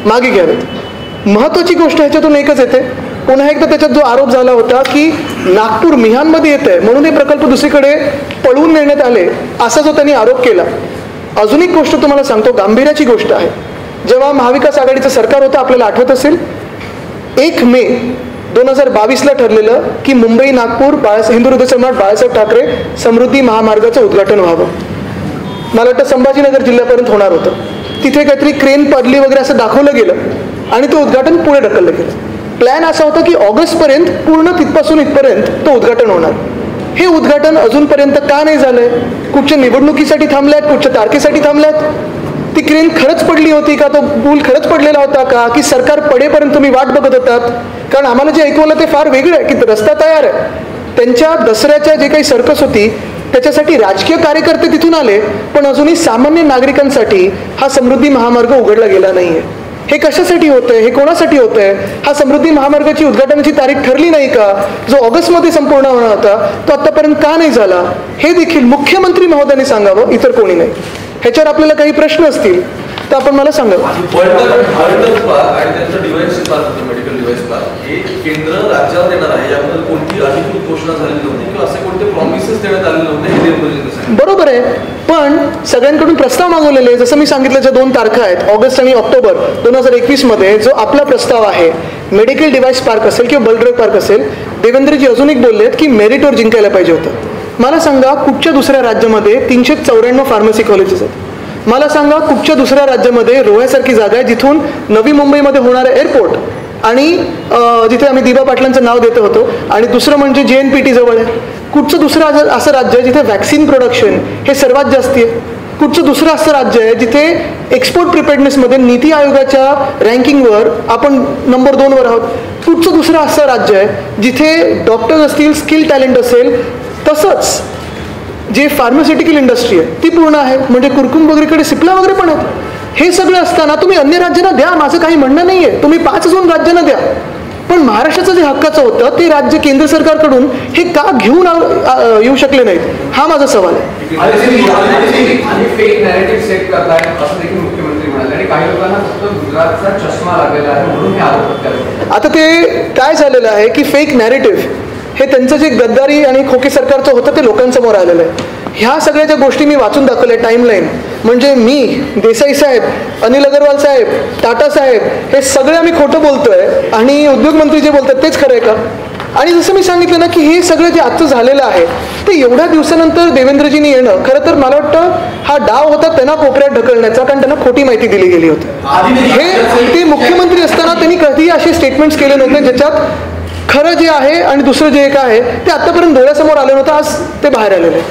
मागे घ्यावेत. महत्त्वाची गोष्ट ह्याच्यातून एकच येते, पुन्हा एकदा त्याच्यात जो आरोप झाला होता की नागपूर मिहानमध्ये येत आहे म्हणून हे प्रकल्प दुसरीकडे पळवून नेण्यात आले, असा जो त्यांनी आरोप केला. अजून एक गोष्ट तुम्हाला सांगतो, गांभीर्याची गोष्ट आहे. जेव्हा महाविकास आघाडीचं सरकार होतं, आपल्याला आठवत असेल, 1 मे 2022ला ठरलेलं की मुंबई नागपूर हिंदू हृदय सम्राट बाळासाहेब ठाकरे समृद्धी महामार्गाचं उद्घाटन व्हावं. मला वाटतं संभाजीनगर जिल्ह्यापर्यंत होणार होतं. तिथे काहीतरी क्रेन पडली वगैरे असं दाखवलं गेलं आणि ते उद्घाटन पुढे ढकललं गेलं. प्लॅन असा होता की ऑगस्टपर्यंत पूर्ण तिथपासून इथपर्यंत तो उद्घाटन होणार. हे उद्घाटन अजूनपर्यंत का नाही झालंय? कुठच्या निवडणुकीसाठी थांबल्यात, कुठच्या तारखेसाठी थांबल्यात? ती क्रेन खरंच पडली होती का? तो पूल खरंच पडलेला होता का? की सरकार पडेपर्यंत तुम्ही वाट बघत होतात? कारण आम्हाला जे ऐकू आलं ते फार वेगळं आहे की रस्ता तयार आहे. त्यांच्या दसऱ्याच्या जे काही सर्कस होती त्याच्यासाठी राजकीय कार्यकर्ते तिथून आले, पण अजूनही सामान्य नागरिकांसाठी हा समृद्धी महामार्ग उघडला गेला नाहीये. हे कशासाठी होतंय? हे कोणासाठी होतंय? हा समृद्धी महामार्गाची उद्घाटनाची तारीख ठरली नाही का? जो ऑगस्टमध्ये संपूर्ण होणार होता तो आतापर्यंत का नाही झाला? हे देखील मुख्यमंत्री महोदयांनी सांगावं, इतर कोणी नाही. ह्याच्यावर आपल्याला काही प्रश्न असतील तर आपण मला सांगावं. केंद्र राज्याला देणार आहे याबद्दल कोणती अधिकृत घोषणा झालेली नव्हती किंवा असे कोणते प्रॉमिसेस देण्यात आलेले नव्हते. बरोबर आहे, पण सगळ्यांकडून प्रस्ताव मागवलेले, जसं मी सांगितलं, ज्या 2 तारखा आहेत ऑगस्ट आणि ऑक्टोबर 2021 मध्ये, जो आपला प्रस्ताव आहे मेडिकल डिव्हाइस पार्क असेल किंवा बल्क ड्रग पार्क असेल, देवेंद्रजी अजून एक बोललेत की मेरिटवर जिंकायला पाहिजे होतं. मला सांगा कुठच्या दुसऱ्या राज्यामध्ये 394 फार्मसी कॉलेजेस आहेत? मला सांगा कुठच्या दुसऱ्या राज्यामध्ये रोह्यासारखी जागा आहे जिथून नवी मुंबईमध्ये होणारं एअरपोर्ट आणि जिथे आम्ही दिबा पाटलांचं नाव देतो होतो, आणि दुसरं म्हणजे JNPT जवळ आहे. कुठचं दुसरं असं राज्य आहे जिथे व्हॅक्सिन प्रोडक्शन हे सर्वात जास्ती आहे? कुठचं दुसरं असं राज्य आहे जिथे एक्सपोर्ट प्रिपेअर्डनेसमध्ये नीती आयोगाच्या रँकिंगवर आपण नंबर 2 वर आहोत? कुठचं दुसरं असं राज्य आहे जिथे डॉक्टर्स असतील, स्किल टॅलेंट असेल, तसंच जे फार्मास्युटिकल इंडस्ट्री आहे ती पूर्ण आहे? म्हणजे कुरकुम वगैरेकडे सिप्ला वगैरे पण आहेत. हे सगळं असताना तुम्ही अन्य राज्यांना द्या, माझं काही म्हणणं नाही आहे, तुम्ही 5 अजून राज्यांना द्या, पण महाराष्ट्राचं जे हक्काचं होतं ते राज्य केंद्र सरकारकडून हे का घेऊन येऊ शकले नाहीत, हा माझा सवाल आहे. फेक नॅरेटिव्ह सेट करताय असं देखील मुख्यमंत्री म्हणाले आणि काही लोकांना फक्त गुजरातचा चष्मा लागलेला आहे म्हणून हे आरोप करतात. आता ते काय झालेलं आहे की फेक नॅरेटिव्ह हे त्यांचं जे गद्दारी आणि खोके सरकारचं होतं ते लोकांसमोर आलेलं आहे. ह्या सगळ्या ज्या गोष्टी मी वाचून दाखवल्या टाईमलाईन, म्हणजे मी, देसाई साहेब, अनिल अगरवाल साहेब, टाटा साहेब, हे सगळे आम्ही खोटं बोलतोय आणि उद्योगमंत्री जे बोलतात तेच खरं आहे का? आणि जसं मी सांगितलं ना की हे सगळं जे आजचं झालेलं आहे ते एवढ्या दिवसानंतर देवेंद्रजींनी येणं, खरं तर मला वाटतं हा डाव होता त्यांना कोपऱ्यात ढकलण्याचा, कारण त्यांना खोटी माहिती दिली गेली होती. हे ते मुख्यमंत्री असताना त्यांनी कधीही असे स्टेटमेंट्स केले नव्हते ज्याच्यात खरं जे आहे आणि दुसरं जे एक आहे ते आतापर्यंत डोळ्यासमोर आलं नव्हतं, आज ते बाहेर आलेलं आहे.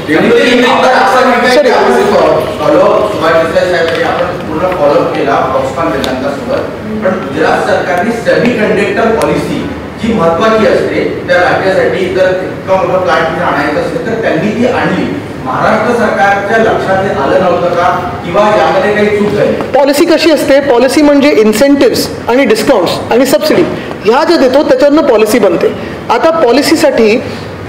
गुजरात सरकारने सेमी कंडक्टर पॉलिसी जी महत्वाची असते त्या राज्यासाठी जर इतका मोठा प्लांट आणायचा असेल तर त्यांनी ती आणली. महाराष्ट्र सरकारच्या लक्षात आलं नव्हतं का किंवा यामध्ये काही चूक झाली? पॉलिसी कशी असते? पॉलिसी म्हणजे इन्सेंटिव्स आणि डिस्काउंट्स आणि सबसिडी ह्या ज्या देतो त्याच्यावरनं पॉलिसी बनते. आता पॉलिसीसाठी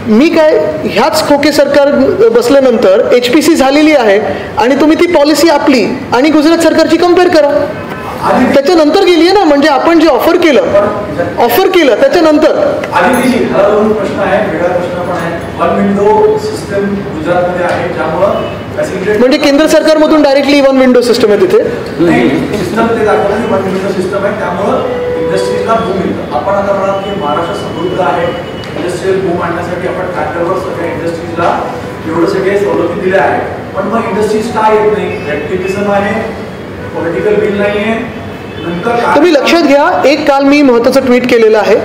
मी काय, ह्याच खोके सरकार बसल्यानंतर HPC झालेली आहे आणि तुम्ही ती पॉलिसी आपली आणि गुजरात सरकारची कम्पेअर करा. त्याच्यानंतर गेली आहे ना, म्हणजे आपण जे ऑफर केलं त्याच्यानंतर. प्रश्न आहे, वेगळा प्रश्न पण आहे. वन विंडो सिस्टम गुजरातमध्ये आहे ज्यामुळं म्हणजे केंद्र सरकारमधून डायरेक्टली 1 विंडो सिस्टम आहे तिथे. सिस्टम ते दाखवलं की 1 विंडो सिस्टम आहे त्यामुळं इंडस्ट्रीजला बूम मिळतं. आपण आता म्हणाल की महाराष्ट्र समृद्ध आहे, इंडस्ट्रियल बूम आणण्यासाठी आपण ट्रॅक्टरवर सगळ्या इंडस्ट्रीजला एवढं सगळे सवलती दिल्या आहेत, पण मग इंडस्ट्रीज का येत नाही? ऍक्टिव्हिझम आहे, पॉलिटिकल बिल नाही आहे. तुम्ही लक्षात घ्या, एक काल मी महत्त्वाचं ट्विट केलेलं आहे,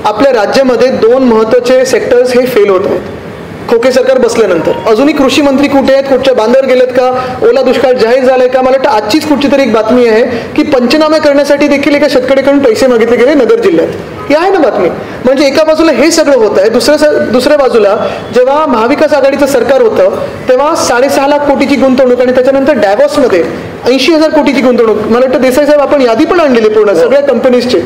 आपल्या राज्यामध्ये 2 महत्त्वाचे सेक्टर्स हे फेल होत आहेत. खोके सरकार बसल्यानंतर. अजूनही कृषी मंत्री कुठे आहेत, कुठच्या बांधावर गेलेत का, ओला दुष्काळ जाहीर झालाय का? मला वाटतं आजचीच कुठची तरी एक बातमी आहे की पंचनामे करण्यासाठी देखील एका शेतकऱ्याकडून पैसे मागितले गेले नगर जिल्ह्यात. ही आहे ना बातमी. म्हणजे एका बाजूला हे सगळं होत आहे, दुसऱ्या बाजूला जेव्हा महाविकास आघाडीचं सरकार होतं तेव्हा 6.5 लाख कोटीची गुंतवणूक आणि त्याच्यानंतर डॅव्हॉसमध्ये 80,000 कोटीची गुंतवणूक. मला वाटतं देसाई साहेब आपण यादी पण आणलेली पूर्ण सगळ्या कंपनीजचे.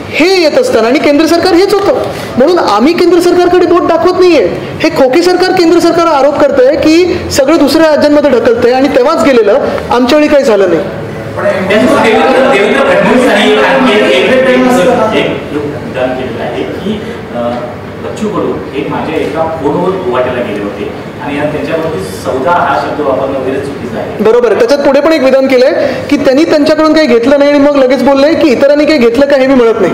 हे येत असताना आणि केंद्र सरकार हेच होतं. म्हणून आम्ही केंद्र सरकारकडे बोट दाखवत नाहीये. हे खोके सरकार केंद्र सरकार आरोप करतंय की सगळं दुसऱ्या राज्यांमध्ये ढकलतंय आणि तेव्हाच गेलेलं, आमच्या वेळी काही झालं नाही. देवेंद्र फडणवीसांनी विधान केलेलं आहे की बच्चू कडू हे माझ्या एका फोनवर गोवाट्याला गेले होते आणि त्यांच्यावरती 14 हा शब्द वापरणं वगैरे चुकीचं आहे. बरोबर आहे. त्याच्यात पुढे पण एक विधान केलंय की त्यांनी त्यांच्याकडून काही घेतलं नाही आणि मग लगेच बोलले की इतरांनी काही घेतलं का हे मी म्हणत नाही.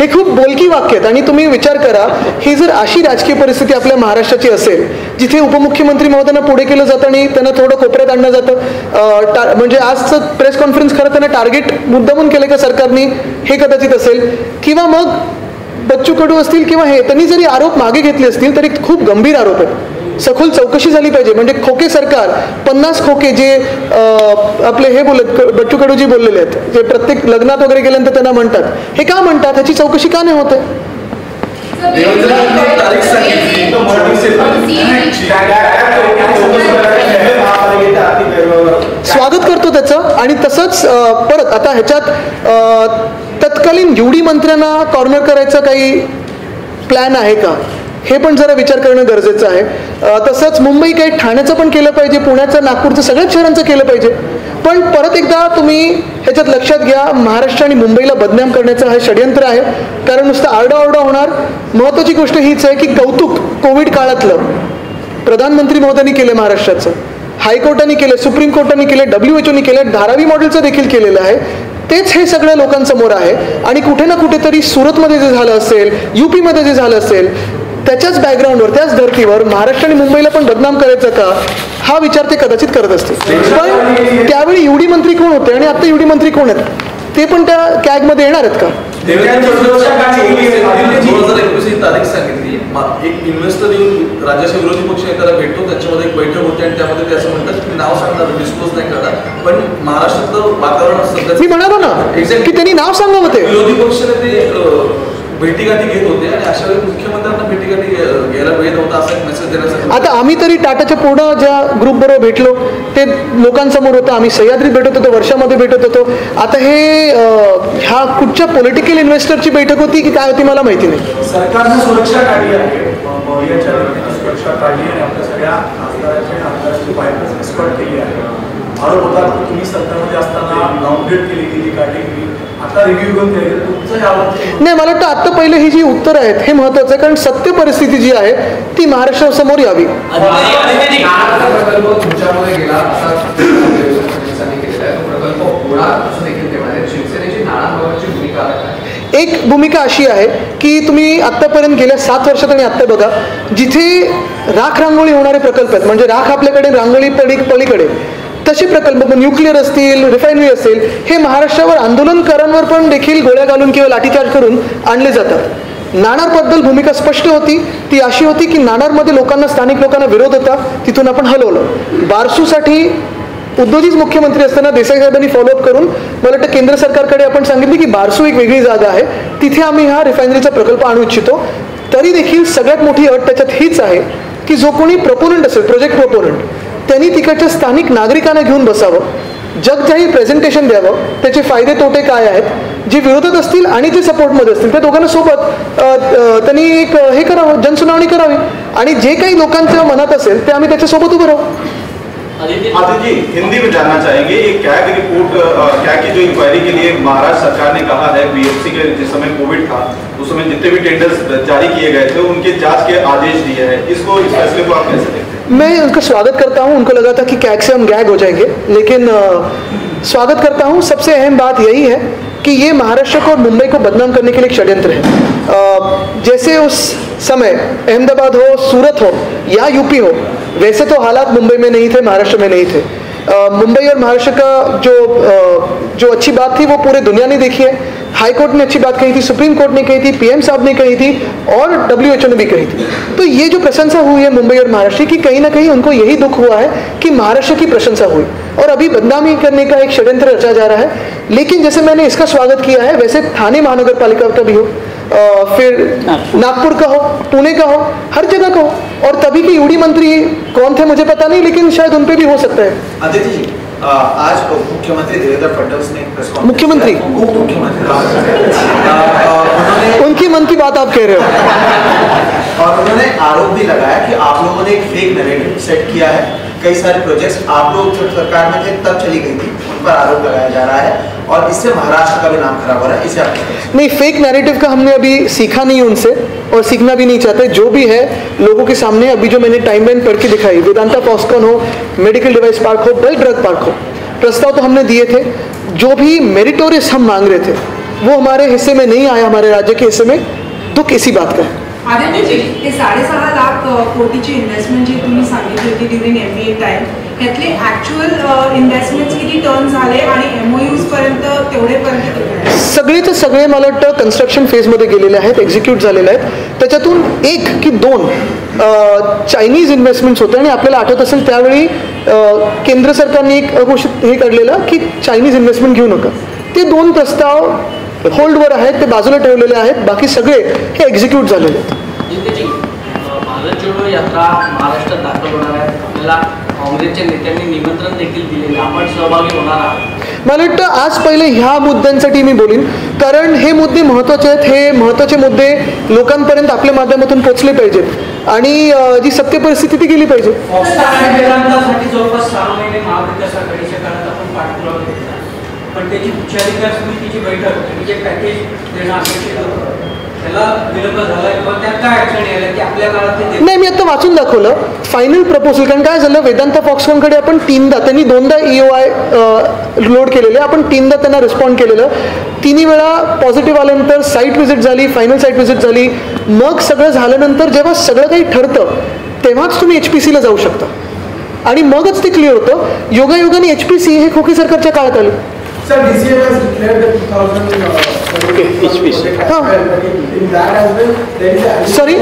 हे खूप बोलकी वाक्य आहेत. आणि तुम्ही विचार करा, ही जर अशी राजकीय परिस्थिती आपल्या महाराष्ट्राची असेल जिथे उपमुख्यमंत्री महोदयांना पुढे केलं जातं आणि त्यांना थोडं कोपऱ्यात आणलं जातं, म्हणजे आजचं प्रेस कॉन्फरन्स खरं त्यांना टार्गेट मुद्दामून केलं का सरकारने, हे कदाचित असेल. किंवा मग बच्चू कडू असतील किंवा हे त्यांनी जरी आरोप मागे घेतले असतील तरी खूप गंभीर आरोप आहेत. सखोल चौकशी झाली पाहिजे. म्हणजे खोके सरकार 50 खोके जे आपले हे बोलत बच्चू कडू जी बोललेले आहेत, जे प्रत्येक लग्नात वगैरे गेल्यानंतर त्यांना म्हणतात, हे का म्हणतात, ह्याची चौकशी का नाही होते? स्वागत करतो त्याचं. आणि तसंच परत आता ह्याच्यात तत्कालीन युडी मंत्र्यांना कॉर्नर करायचं काही प्लॅन आहे का, हे पण जरा विचार करणं गरजेचं आहे. तसंच मुंबई काही ठाण्याचं पण केलं पाहिजे, पुण्याचं, नागपूरचं, सगळ्याच शहरांचं केलं पाहिजे. पण परत एकदा तुम्ही ह्याच्यात लक्षात घ्या, महाराष्ट्र आणि मुंबईला बदनाम करण्याचं हे षडयंत्र आहे. कारण नुसतं आरडाओरडा होणार. महत्त्वाची गोष्ट हीच आहे की कौतुक कोविड काळातलं प्रधानमंत्री महोदयांनी केलं, महाराष्ट्राचं हायकोर्टाने केलं, सुप्रीम कोर्टाने केलं, WHO केलं, धारावी मॉडेलचं देखील केलेलं आहे. तेच हे सगळ्या लोकांसमोर आहे. आणि कुठे ना कुठेतरी सुरतमध्ये जे झालं असेल, UP-मध्ये जे झालं असेल, त्याच्याच बॅकग्राऊंडवर, त्याच धर्तीवर महाराष्ट्र आणि मुंबईला पण बदनाम करायचं का, हा विचार ते कदाचित करत असतील. पण त्यावेळी युडी मंत्री कोण होते आणि आता युडी मंत्री कोण आहेत, ते पण त्या कॅगमध्ये येणार आहेत का? 2021 तारीख सांगितली. एक इन्व्हेस्टर येऊन राज्याच्या विरोधी पक्ष नेत्याला भेटतो, त्याच्यामध्ये एक बैठक होती आणि त्यामध्ये ते असं म्हणतात की नाव सांगणार, डिस्क्लोज नाही करणार. पण महाराष्ट्रातलं वातावरण सध्या मी म्हणालो ना की त्यांनी नाव सांगावं. ते विरोधी पक्ष नेते भेटीगाठी घेत होते आणि अशा वेळी मुख्यमंत्र्यांना भेटीगाठी घ्यायला वेळ नव्हता असा एक मेसेज देण्यासाठी. आता आम्ही तरी टाटाच्या पूर्ण ज्या ग्रुप बरोबर भेटलो ते लोकांसमोर होतं. आम्ही सह्याद्रीत भेटत होतो, वर्षामध्ये भेटत होतो. आता हे ह्या कुठच्या पॉलिटिकल इन्व्हेस्टरची बैठक होती की काय होती मला माहिती नाही. सरकारनं सुरक्षा काढली आहे, मौर्याच्या सुरक्षा काढली आणि आपल्या सगळ्या खासदारांच्या आमदारांची बायकोच एक्सपर्ट केली आहे. आरोप होता की तुम्ही सत्तामध्ये असताना डाऊनग्रेड केली काढली गेली, आता रिव्ह्यू घेऊन तुमचं नाही. मला वाटतं आता पहिले ही जी उत्तरं आहेत हे महत्वाचं आहे, कारण सत्य परिस्थिती जी आहे ती महाराष्ट्रासमोर यावी. एक भूमिका अशी आहे की तुम्ही आतापर्यंत गेल्या 7 वर्षात आणि आत्ता बघा, जिथे राख रांगोळी होणारे प्रकल्प आहेत, म्हणजे राख आपल्याकडे रांगोळी पलीकडे तसे प्रकल्प, न्यूक्लिअर असतील, रिफायनरी असेल, हे महाराष्ट्रावर आंदोलनकारांवर पण देखील गोळ्या घालून किंवा लाठीचार्ज करून आणले जातात. नाणारबद्दल भूमिका स्पष्ट होती. ती अशी होती की नाणारमध्ये लोकांना, स्थानिक लोकांना विरोध होता, तिथून आपण हलवलं. बारसूसाठी उद्धवजीच मुख्यमंत्री असताना देसाई साहेबांनी फॉलोअप करून मला वाटतं केंद्र सरकारकडे आपण सांगितले की बारसू एक वेगळी जागा आहे, तिथे आम्ही हा रिफायनरीचा प्रकल्प आणू इच्छितो. तरी देखील सगळ्यात मोठी अट त्याच्यात हीच आहे की जो कोणी प्रपोनंट असेल, प्रोजेक्ट प्रपोनंट, त्यांनी तिकडच्या स्थानिक नागरिकांना घेऊन बसावं, जगजाहीर प्रेझेंटेशन द्यावं, त्याचे फायदे तोटे काय आहेत, जे विरोधात असतील आणि जे सपोर्टमध्ये असतील त्या दोघांना सोबत त्यांनी एक हे करावं, जनसुनावणी करावी आणि जे काही लोकांच्या मनात असेल ते आम्ही त्याच्यासोबत उभं राहू. आदित्य जी, हिंदी में जानना चाहेंगे, ये कैग रिपोर्ट, कैग की जो इंक्वायरी के लिए महाराष्ट्र सरकार ने कहा है, बीएफसी के जिस समय कोविड था उस समय जितने भी टेंडर्स जारी किए गए थे उनके जांच के आदेश दिए हैं, इसको, इस फैसले को आप कैसे देखते हैं? मैं उनका स्वागत करता हूं. उनको लगा था कि कैग से हम गैग हो जाएंगे, लेकिन स्वागत करता हूं. सबसे अहम बात यही है कि ये महाराष्ट्र को और मुंबई को बदनाम करने के लिए एक षड्यंत्र है. जैसे उस समय अहमदाबाद हो, सूरत हो या यूपी हो, वैसे तो हालात मुंबई में नहीं थे, महाराष्ट्र में नहीं थे. मुंबई और महाराष्ट्र का जो अच्छी बात थी वो पूरे दुनिया ने देखी है। हाई कोर्ट ने अच्छी बात कही थी, सुप्रीम कोर्ट ने कही थी, पीएम साहब ने कही थी और WHO ने भी कही थी। तो ये जो प्रशंसा हुई है मुंबई और महाराष्ट्र की, कहीं ना कहीं उनको यही दुख हुआ है कि महाराष्ट्र की प्रशंसा हुई और अभी बदनामी करने का एक षड्यंत्र रचा जा रहा है। लेकिन जैसे मैंने इसका स्वागत किया है, वैसे थाने महानगर पालिका का भी हो, फिर नागपुर का हो, पुणे का हो, हर जगह का हो। और तभी के यूडी मंत्री कौन थे मुझे पता नहीं, लेकिन शायद उन पे भी हो सकता है। आदित्य जी, आज मुख्यमंत्री देवेंद्र फडणवीस ने प्रेस कॉन्फ्रेंस, मुख्यमंत्री उप मुख्यमंत्री उनकी मन की बात आप कह रहे हो, और उन्होंने आरोप भी लगाया कि आप लोगों ने एक फेक नैरेटिव सेट किया है। कई सारे प्रोजेक्ट्स आप लोग जब सरकार में थे तब चली गई थी, उन पर आरोप लगाया जा रहा है और इससे महाराष्ट्र का भी नाम खराब हो रहा है। इसे आप नहीं, फेक नैरेटिव का हमने अभी सीखा नहीं उनसे और सीखना भी नहीं चाहते। जो भी है लोगों के सामने, अभी जो मैंने टाइमलाइन पढ़ के दिखाई, वेदांता फॉक्सकॉन हो, मेडिकल डिवाइस पार्क हो, बल्क ड्रग पार्क हो, प्रस्ताव तो हमने दिए थे। जो भी मेरिटोरियस हम मांग रहे थे वो हमारे हिस्से में नहीं आया, हमारे राज्य के हिस्से में। दुख इसी बात का है। आदित्य जी, ते 6.5 लाख कोटीची इन्व्हेस्टमेंट जी तुम्ही सांगितली होती ड्युरिंग MBA टाइम, त्यातले ॲक्च्युअल इन्व्हेस्टमेंट्स किती टर्न झाले आणि MOUs पर्यंत तेवढेपर्यंत किती? सगळेचे सगळे मला वाटतं कन्स्ट्रक्शन फेजमध्ये गेलेले आहेत, एक्झिक्यूट झालेले आहेत। त्याच्यातून 1 की 2 चायनीज इन्व्हेस्टमेंट्स होते आणि आपल्याला आठवत असेल त्यावेळी केंद्र सरकारने एक घोषित हे काढलेलं की चायनीज इन्व्हेस्टमेंट घेऊ नका। ते 2 प्रस्ताव होल्डवर आहेत, ते बाजूला ठेवलेले आहेत, बाकी सगळे हे एक्झिक्यूट झालेले आहेत। भारत जोडो यात्रा महाराष्ट्रात दाखल होणार आहे, आपल्याला काँग्रेसच्या नेत्यांनी निमंत्रण देखील दिलेले, आपण सहभागी होणार आहात? मला वाटतं आज पहिले ह्या मुद्द्यांसाठी मी बोलीन, कारण हे मुद्दे महत्त्वाचे आहेत। हे महत्त्वाचे मुद्दे लोकांपर्यंत आपल्या माध्यमातून पोहोचले पाहिजेत आणि जी सत्य परिस्थिती ती गेली पाहिजे। वेदांतासाठी जवळपास 6 महिने महाविकास आघाडीच्या काळात आपण पाठपुरावा केला, पण त्याची उच्चाधिकार समितीची बैठक आणि जे पॅकेज देणं अपेक्षित होतं त्याला विलंब झाला किंवा त्यात काय अडचणी आल्या की आपल्या काळात ते नाही, मी आता वाचून दाखवलं फायनल प्रपोजल। कारण काय झालं, वेदांता फॉक्सकॉनकडे आपण 3दा, त्यांनी 2दा EOI लोड केलेले, आपण 3दा त्यांना रिस्पॉन्ड केलेलं। 3 वेळा पॉझिटिव्ह आल्यानंतर साईट व्हिजिट झाली, फायनल साईट व्हिजिट झाली। मग सगळं झाल्यानंतर जेव्हा सगळं काही ठरतं तेव्हाच तुम्ही HPCला जाऊ शकता आणि मगच ते क्लिअर होतं। योगायोगाने HPC हे खोके सरकारच्या काळात आले। Sir, DCM has declared the 2000 HPC. In that as well, there is a Sorry?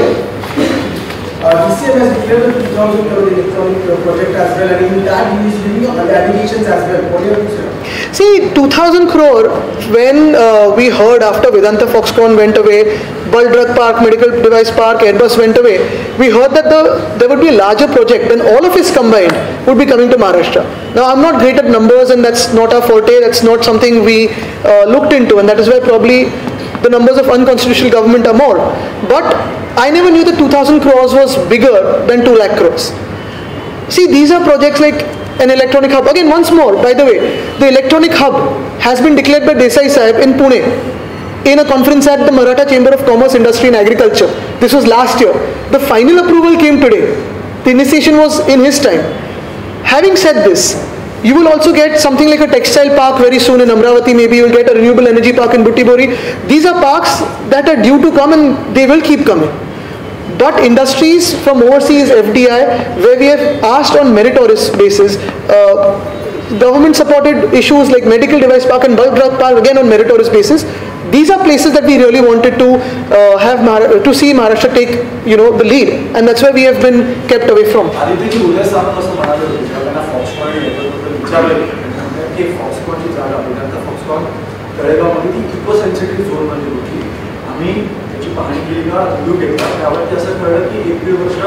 DCM has declared the 2000 crore electronic project as well, and in that he is giving allegations as well. What do you have to say? See, 2000 crore, when we heard after Vedanta Foxconn went away, Bulk Drug Park, Medical Device Park, Airbus went away, we heard that there would be a larger project, then all of us combined would be coming to Maharashtra. Now, I'm not great at numbers and that's not our forte, that's not something we looked into, and that is why probably the numbers of unconstitutional government are more. But I never knew that 2000 crores was bigger than 2 lakh crores. See, these are projects like an electronic hub. Again, once more, by the way, the electronic hub has been declared by Desai Sahib in Pune in a conference at the Maratha Chamber of Commerce, Industry and Agriculture. This was last year. The final approval came today. The initiation was in his time. Having said this, you will also get something like a textile park very soon in Amravati. Maybe you will get a renewable energy park in Buttibori. These are parks that are due to come and they will keep coming. But industries from overseas, FDI, where we have asked on meritorious basis, government supported issues like medical device park and bulk drug park, again on meritorious basis. These are places that we really wanted to to see Maharashtra take, the lead, and that's why we have been kept away from. आदित्यजी, उदय सामंत असं म्हणाले होते, ज्यावेळेला फॉक्सकॉन नेतृत्व विचारले की फॉक्सकॉनची जागा वेदांता फॉक्सकॉन तळेगावमध्ये ती इको सेन्सिटिव्ह झोनमध्ये होती, आम्ही त्याची पाहणी केली का रिव्ह्यू घेतला, त्यावरती असं कळलं की 1-1.5 वर्ष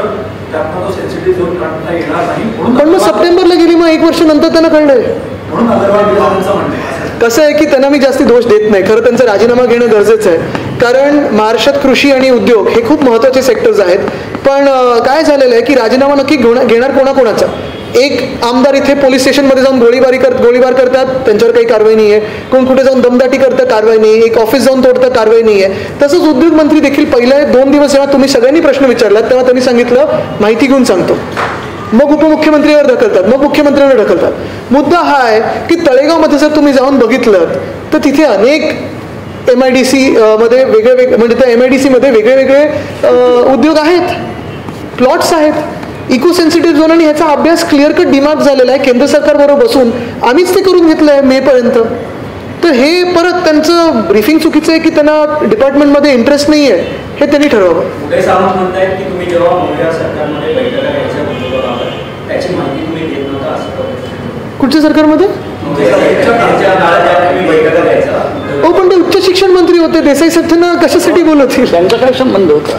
त्यातनं तो सेन्सिटिव्ह झोन काढता येणार नाही, पण मग सप्टेंबरला गेली, मग 1 वर्ष नंतर त्यांना कळलंय म्हणून अगरवाल विभागाचं म्हणणं आहे। कसं आहे की त्यांना मी जास्ती दोष देत नाही, खरं त्यांचा राजीनामा घेणं गरजेचं आहे, कारण महाराष्ट्रात कृषी आणि उद्योग हे खूप महत्त्वाचे सेक्टर्स आहेत। पण काय झालेलं आहे की राजीनामा नक्की घेणार कोणाकोणाचा। एक आमदार इथे पोलीस स्टेशनमध्ये जाऊन गोळीबार करतात, त्यांच्यावर काही कारवाई नाही आहे, कोण कुठे जाऊन दमदाटी करतं, कारवाई नाही, एक ऑफिस जाऊन तोडतं, कारवाई नाही आहे। तसंच उद्योग मंत्री देखील पहिले 2 दिवस जेव्हा तुम्ही सगळ्यांनी प्रश्न विचारलात तेव्हा त्यांनी सांगितलं माहिती घेऊन सांगतो, मग उपमुख्यमंत्र्यांवर ढकलतात, मग मुख्यमंत्र्यांवर ढकलतात। मुद्दा हा आहे की तळेगावमध्ये जर तुम्ही जाऊन बघितलं तर तिथे अनेक MIDC मध्ये वेगळे म्हणजे त्या MIDC मध्ये वेगळे उद्योग आहेत, प्लॉट्स आहेत, इको सेन्सिटिव्ह झोन आणि ह्याचा अभ्यास क्लिअर कट डिमार्क झालेला आहे केंद्र सरकारबरोबर बसून. आम्हीच ते करून घेतलं आहे मेपर्यंत. तर हे परत त्यांचं ब्रीफिंग चुकीचं आहे की त्यांना डिपार्टमेंटमध्ये इंटरेस्ट नाही आहे हे त्यांनी ठरवावं. उदय सामंत म्हणतायत की तुम्ही जेव्हा मोठ्या सरकारमध्ये बैठका घ्यायच्या बंदोबस्ताबाबत त्याची माहिती तुम्ही घेत नव्हता असं. कुठच्या सरकारमध्ये? हो पण ते उच्च शिक्षण मंत्री होते. देसाई साहेब त्यांना कशासाठी बोलवतील? त्यांचा काय संबंध होता?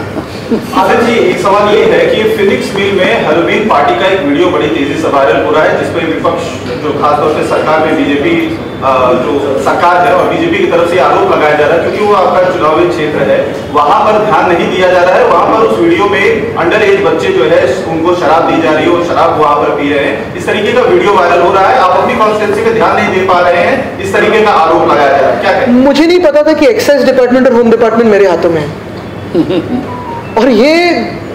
आदित्य जी, एक सवाल ये है कि फिनिक्स मिल में हलोवीन पार्टी का एक वीडियो बड़ी तेजी से वायरल हो रहा है जिसपे विपक्ष जो खासतौर से सरकार में बीजेपी जो सरकार है और बीजेपी की तरफ से आरोप लगाया जा रहा है क्योंकि वो आपका चुनावी क्षेत्र है, वहां पर ध्यान नहीं दिया जा रहा है. वहां पर उस वीडियो में अंडर एज बच्चे जो है उनको शराब दी जा रही है और शराब वहां पर पी रहे हैं. इस तरीके का वीडियो वायरल हो रहा है. आप अपनी कॉन्स्टिट्यूंसी पे ध्यान नहीं दे पा रहे हैं, इस तरीके का आरोप लगाया जा रहा है. क्या कहें? मुझे नहीं पता था कि एक्साइज डिपार्टमेंट और होम डिपार्टमेंट मेरे हाथों में है. और ये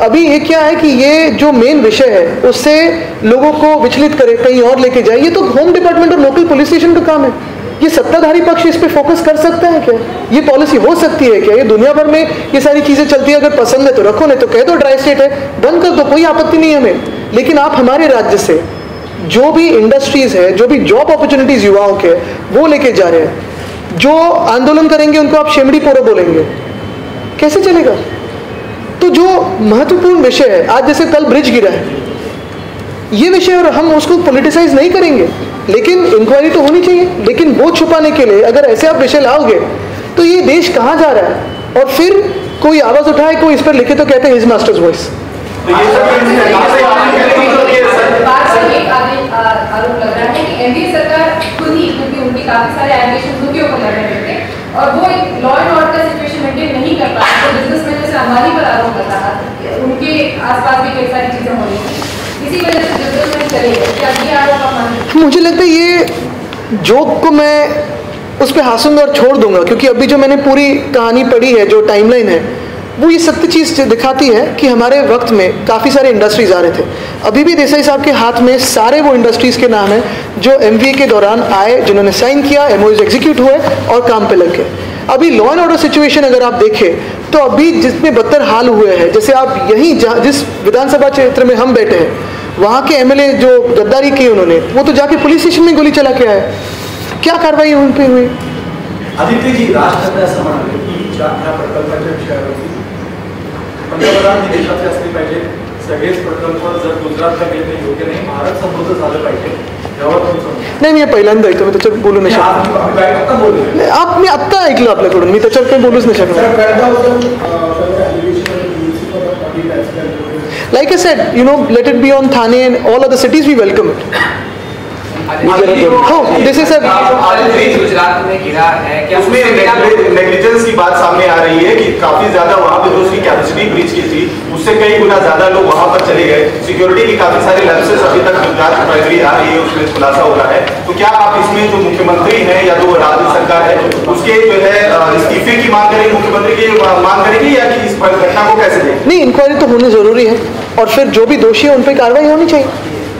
अभी ये क्या है कि ये जो मेन विषय है उससे लोगों को विचलित करे, कहीं और लेके जाए, ये तो होम डिपार्टमेंट और लोकल पुलिस स्टेशन का काम है. ये सत्ताधारी पक्ष इस पे फोकस कर सकता है क्या? ये पॉलिसी हो सकती है क्या? ये दुनिया भर में ये सारी चीजें चलती है. अगर पसंद है तो रखो, नहीं तो कह दो ड्राई स्टेट है, बंद कर दो, कोई आपत्ति नहीं है हमें. लेकिन आप हमारे राज्य से जो भी इंडस्ट्रीज है, जो भी जॉब अपॉर्चुनिटीज युवाओं के वो लेके जा रहे हैं, जो आंदोलन करेंगे उनको आप शेमड़ी पोरो बोलेंगे, कैसे चलेगा? तो जो महत्वपूर्ण विषय है, आज जैसे कल ब्रिज गिरा है, ये विषय और हम उसको पॉलिटिसाइज नहीं करेंगे, लेकिन इंक्वायरी तो होनी चाहिए. लेकिन वो छुपाने के लिए अगर ऐसे आप विषय लाओगे तो ये देश कहाँ जा रहा है? और फिर कोई आवाज उठाए, कोई इस पर लिखे तो कहते हैं हिज मास्टर्स वॉइस. आरोप लग रहा है कि एनडीए सरकार खुद ही, क्योंकि उनके काफी सारे एलिगेशन उनके ऊपर लग रहे थे और वो एक लॉ एंड ऑर्डर का सिचुएशन मेंटेन नहीं कर पा रहे. तो बिजनेसमैन जैसे अंबानी पर आरोप लग रहा था, उनके आसपास भी कई सारी चीजें हो रही थी, इसी वजह से बिजनेसमैन चले गए. क्या ये आरोप आप मानते? मुझे लगता है ये जोक को मैं उस पर हंसूंगा और छोड़ दूंगा, क्योंकि अभी जो मैंने पूरी कहानी पढ़ी है, जो टाइमलाइन है, वो ये सत्य चीज़ दिखाती है कि हमारे वक्त में काफ़ी सारे इंडस्ट्रीज आ रहे थे. अभी भी देसाई साहब के हाथ में सारे वो इंडस्ट्रीज़ के नाम हैं जो एमवीए के दौरान आए, जिन्होंने साइन किया, एमओयूज एग्जीक्यूट हुए और काम पे लग गए. अभी लॉ एंड ऑर्डर सिचुएशन अगर आप देखें तो अभी जितने बदतर हाल हुए हैं, जैसे आप यहीं जिस विधानसभा क्षेत्र में हम बैठे हैं, वहाँ के एमएलए जो गद्दारी की उन्होंने, वो तो जाके पुलिस स्टेशन में गोली चला के आए. क्या कार्रवाई उन पे हुई? आदित्य जी, राज ठाकरे असं म्हणाले की ज्या प्रकल्पाच्या विषयावरती पंतप्रधान ही देशाचे असले पाहिजे, सगळेच प्रकल्प जर गुजरातला गेले तर योग्य नाही, भारत समृद्ध झालं पाहिजे. नाही, मी पहिल्यांदा ऐकतो, मी त्याच्यावर बोलू नाही शकत. आप मी आत्ता ऐकलं आपल्याकडून, मी त्याच्यावर काही बोलूच नाही शकत. Like I said, you know, let it be on Thane and all other cities, we welcome it. Gujarat में गिरा है, क्या उसमें नेग्लिजेंस की बात सामने आ रही है कि काफी ज्यादा वहाँ पे जो उसकी कैपेसिटी ब्रीच की थी उससे कई गुना ज्यादा लोग वहाँ पर चले गए. सिक्योरिटी की काफी सारी लैप्सेस अभी तक गुजरात की प्राइमरी आ रही है, उसमें खुलासा हो रहा है. तो क्या आप इसमें जो मुख्यमंत्री हैं या जो राज्य सरकार है उसके जो है इस्तीफे की मांग करेंगे, मुख्यमंत्री की मांग करेंगी, या कि इस घटना को कैसे देखें? नहीं, इंक्वायरी तो होनी जरूरी है और फिर जो भी दोषी है उन पर कार्रवाई होनी चाहिए.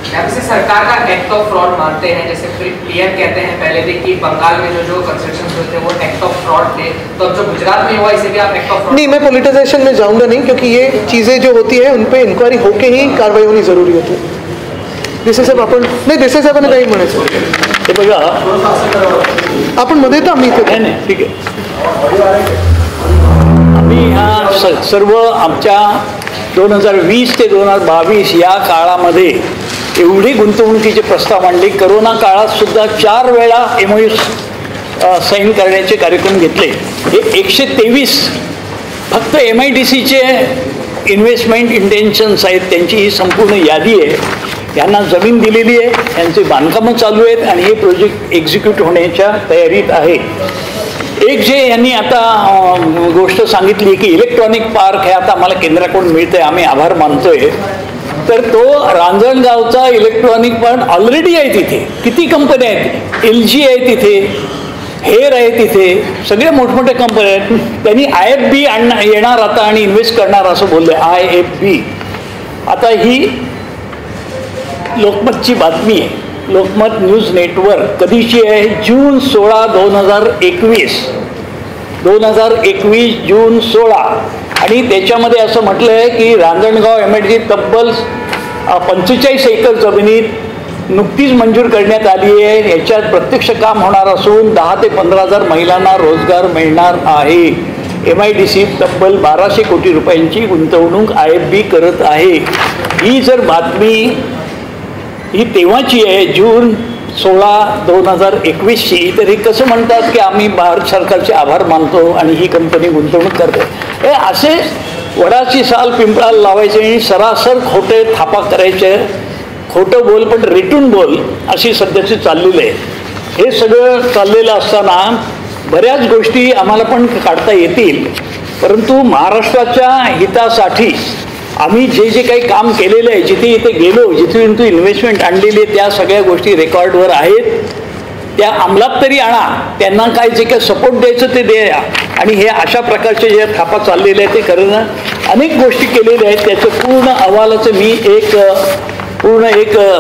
जैसे सरकार का एक्ट ऑफ फ्रॉड मानते हैं, जैसे पीएम कहते हैं पहले भी कि बंगाल में जो कंस्ट्रक्शन हुए थे वो एक्ट ऑफ फ्रॉड थे, तो अब जो गुजरात में हुआ इसे भी आप एक्ट ऑफ फ्रॉड? नहीं, मैं पॉलिटिसाइजेशन में जाऊंगा नहीं, क्योंकि ये चीज़ें जो होती है उन पर इंक्वायरी होके ही कार्रवाई होनी जरूरी होती है. देसाई साहेब आपण नाही, देसाई साहेबांना काही म्हणायचं ते बघा, आपण मध्ये तर आम्ही इथे नाही, ठीक आहे. आम्ही ह्या सर्व आमच्या 2020 ते 2022 या काळामध्ये एवढी गुंतवणुकीचे प्रस्ताव मांडले. करोना काळात सुद्धा 4 वेळा एमओयू साईन करण्याचे कार्यक्रम घेतले. हे 123 फक्त MIDCचे इन्व्हेस्टमेंट इंटेन्शन्स आहेत, त्यांची ही संपूर्ण यादी आहे. यांना जमीन दिलेली आहे, यांचे बांधकामं चालू आहेत आणि हे प्रोजेक्ट एक्झिक्यूट होण्याच्या तयारीत आहे. एक जे यांनी आता गोष्ट सांगितली की इलेक्ट्रॉनिक पार्क हे आता आम्हाला केंद्राकडून मिळतंय, आम्ही आभार मानतोय. तर तो रांजणगावचा इलेक्ट्रॉनिक पार्क ऑलरेडी आहे. तिथे किती कंपन्या आहेत, LG आहे तिथे, हेर आहे तिथे, सगळे मोठमोठ्या कंपन्या आहेत. त्यांनी IFB येणार आता आणि इन्व्हेस्ट करणार असं बोलले. IFB आता ही लोकमतची बातमी आहे, लोकमत न्यूज नेटवर्क कधीची आहे? जून 16, 2021 जून 16. आणि त्याच्यामध्ये असं म्हटलं आहे की रांजणगाव MIDC तब्बल 45 एकर जमिनीत नुकतीच मंजूर करण्यात आली आहे. याच्यात प्रत्यक्ष काम होणार असून 10 ते 15,000 महिलांना रोजगार मिळणार आहे. MIDC तब्बल 1200 कोटी रुपयांची गुंतवणूक IFB करत आहे. ही जर बातमी ही तेव्हाची आहे, जून 16, 2021ची. तर हे कसं म्हणतात की आम्ही भारत सरकारचे आभार मानतो आणि ही कंपनी गुंतवणूक करते. हे असे वडाची साल पिंपळाला लावायचे आणि सरासर खोटे थापा करायचे. खोटं बोल पण रेटून बोल अशी सध्याची चाललेलं आहे. हे सगळं चाललेलं असताना बऱ्याच गोष्टी आम्हाला पण काढता येतील, परंतु महाराष्ट्राच्या हितासाठी आम्ही जे जे काही काम केलेलं आहे, जिथे इथे गेलो, जिथे जिथे इन्व्हेस्टमेंट आणलेली आहे, त्या सगळ्या गोष्टी रेकॉर्डवर आहेत. त्या अंमलात तरी आणा. त्यांना काय जे काही सपोर्ट द्यायचं ते द्या. आणि हे अशा प्रकारचे जे थापा चाललेले आहेत ते करणं, अनेक गोष्टी केलेल्या आहेत. त्याचं पूर्ण अहवालाचं मी एक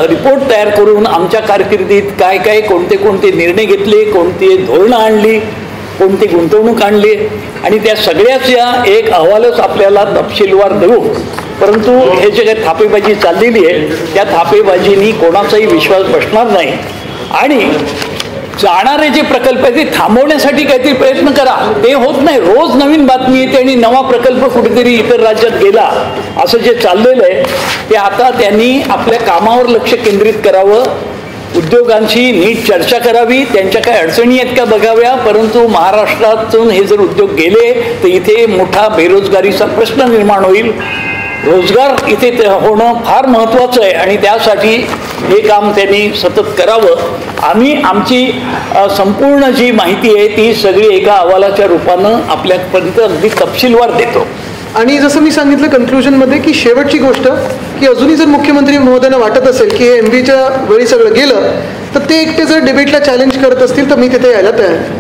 रिपोर्ट तयार करून आमच्या कारकिर्दीत काय काय कोणते कोणते निर्णय घेतले, कोणती धोरणं आणली, कोणती गुंतवणूक आणली आणि त्या सगळ्याच्या एक अहवालच आपल्याला तपशीलवार देऊ. परंतु हे जे काही थापेबाजी चाललेली आहे त्या थापेबाजीनी कोणाचाही विश्वास बसणार नाही. आणि जाणारे जे प्रकल्प आहेत ते थांबवण्यासाठी काहीतरी प्रयत्न करा. ते होत नाही. रोज नवीन बातमी येते आणि नवा प्रकल्प कुठेतरी इतर राज्यात गेला. असं जे चाललेलं आहे ते आता त्यांनी आपल्या कामावर लक्ष केंद्रित करावं. उद्योगांची नीट चर्चा करावी. त्यांच्या काय अडचणी आहेत का बघाव्या. परंतु महाराष्ट्रातून हे जर उद्योग गेले तर इथे मोठा बेरोजगारीचा प्रश्न निर्माण होईल. रोजगार इथे होणं फार महत्त्वाचं आहे आणि त्यासाठी हे काम त्यांनी सतत करावं. आम्ही आमची संपूर्ण जी माहिती आहे ती सगळी एका अहवालाच्या रूपानं आपल्यापर्यंत अगदी तपशीलवार देतो. आणि जसं मी सांगितलं कन्क्लुजनमध्ये की शेवटची गोष्ट की अजूनही जर मुख्यमंत्री महोदयांना वाटत असेल की हे MBच्या वेळी सगळं गेलं तर ते एकटे जर डिबेटला चॅलेंज करत असतील तर मी तिथे यायला तयार आहे.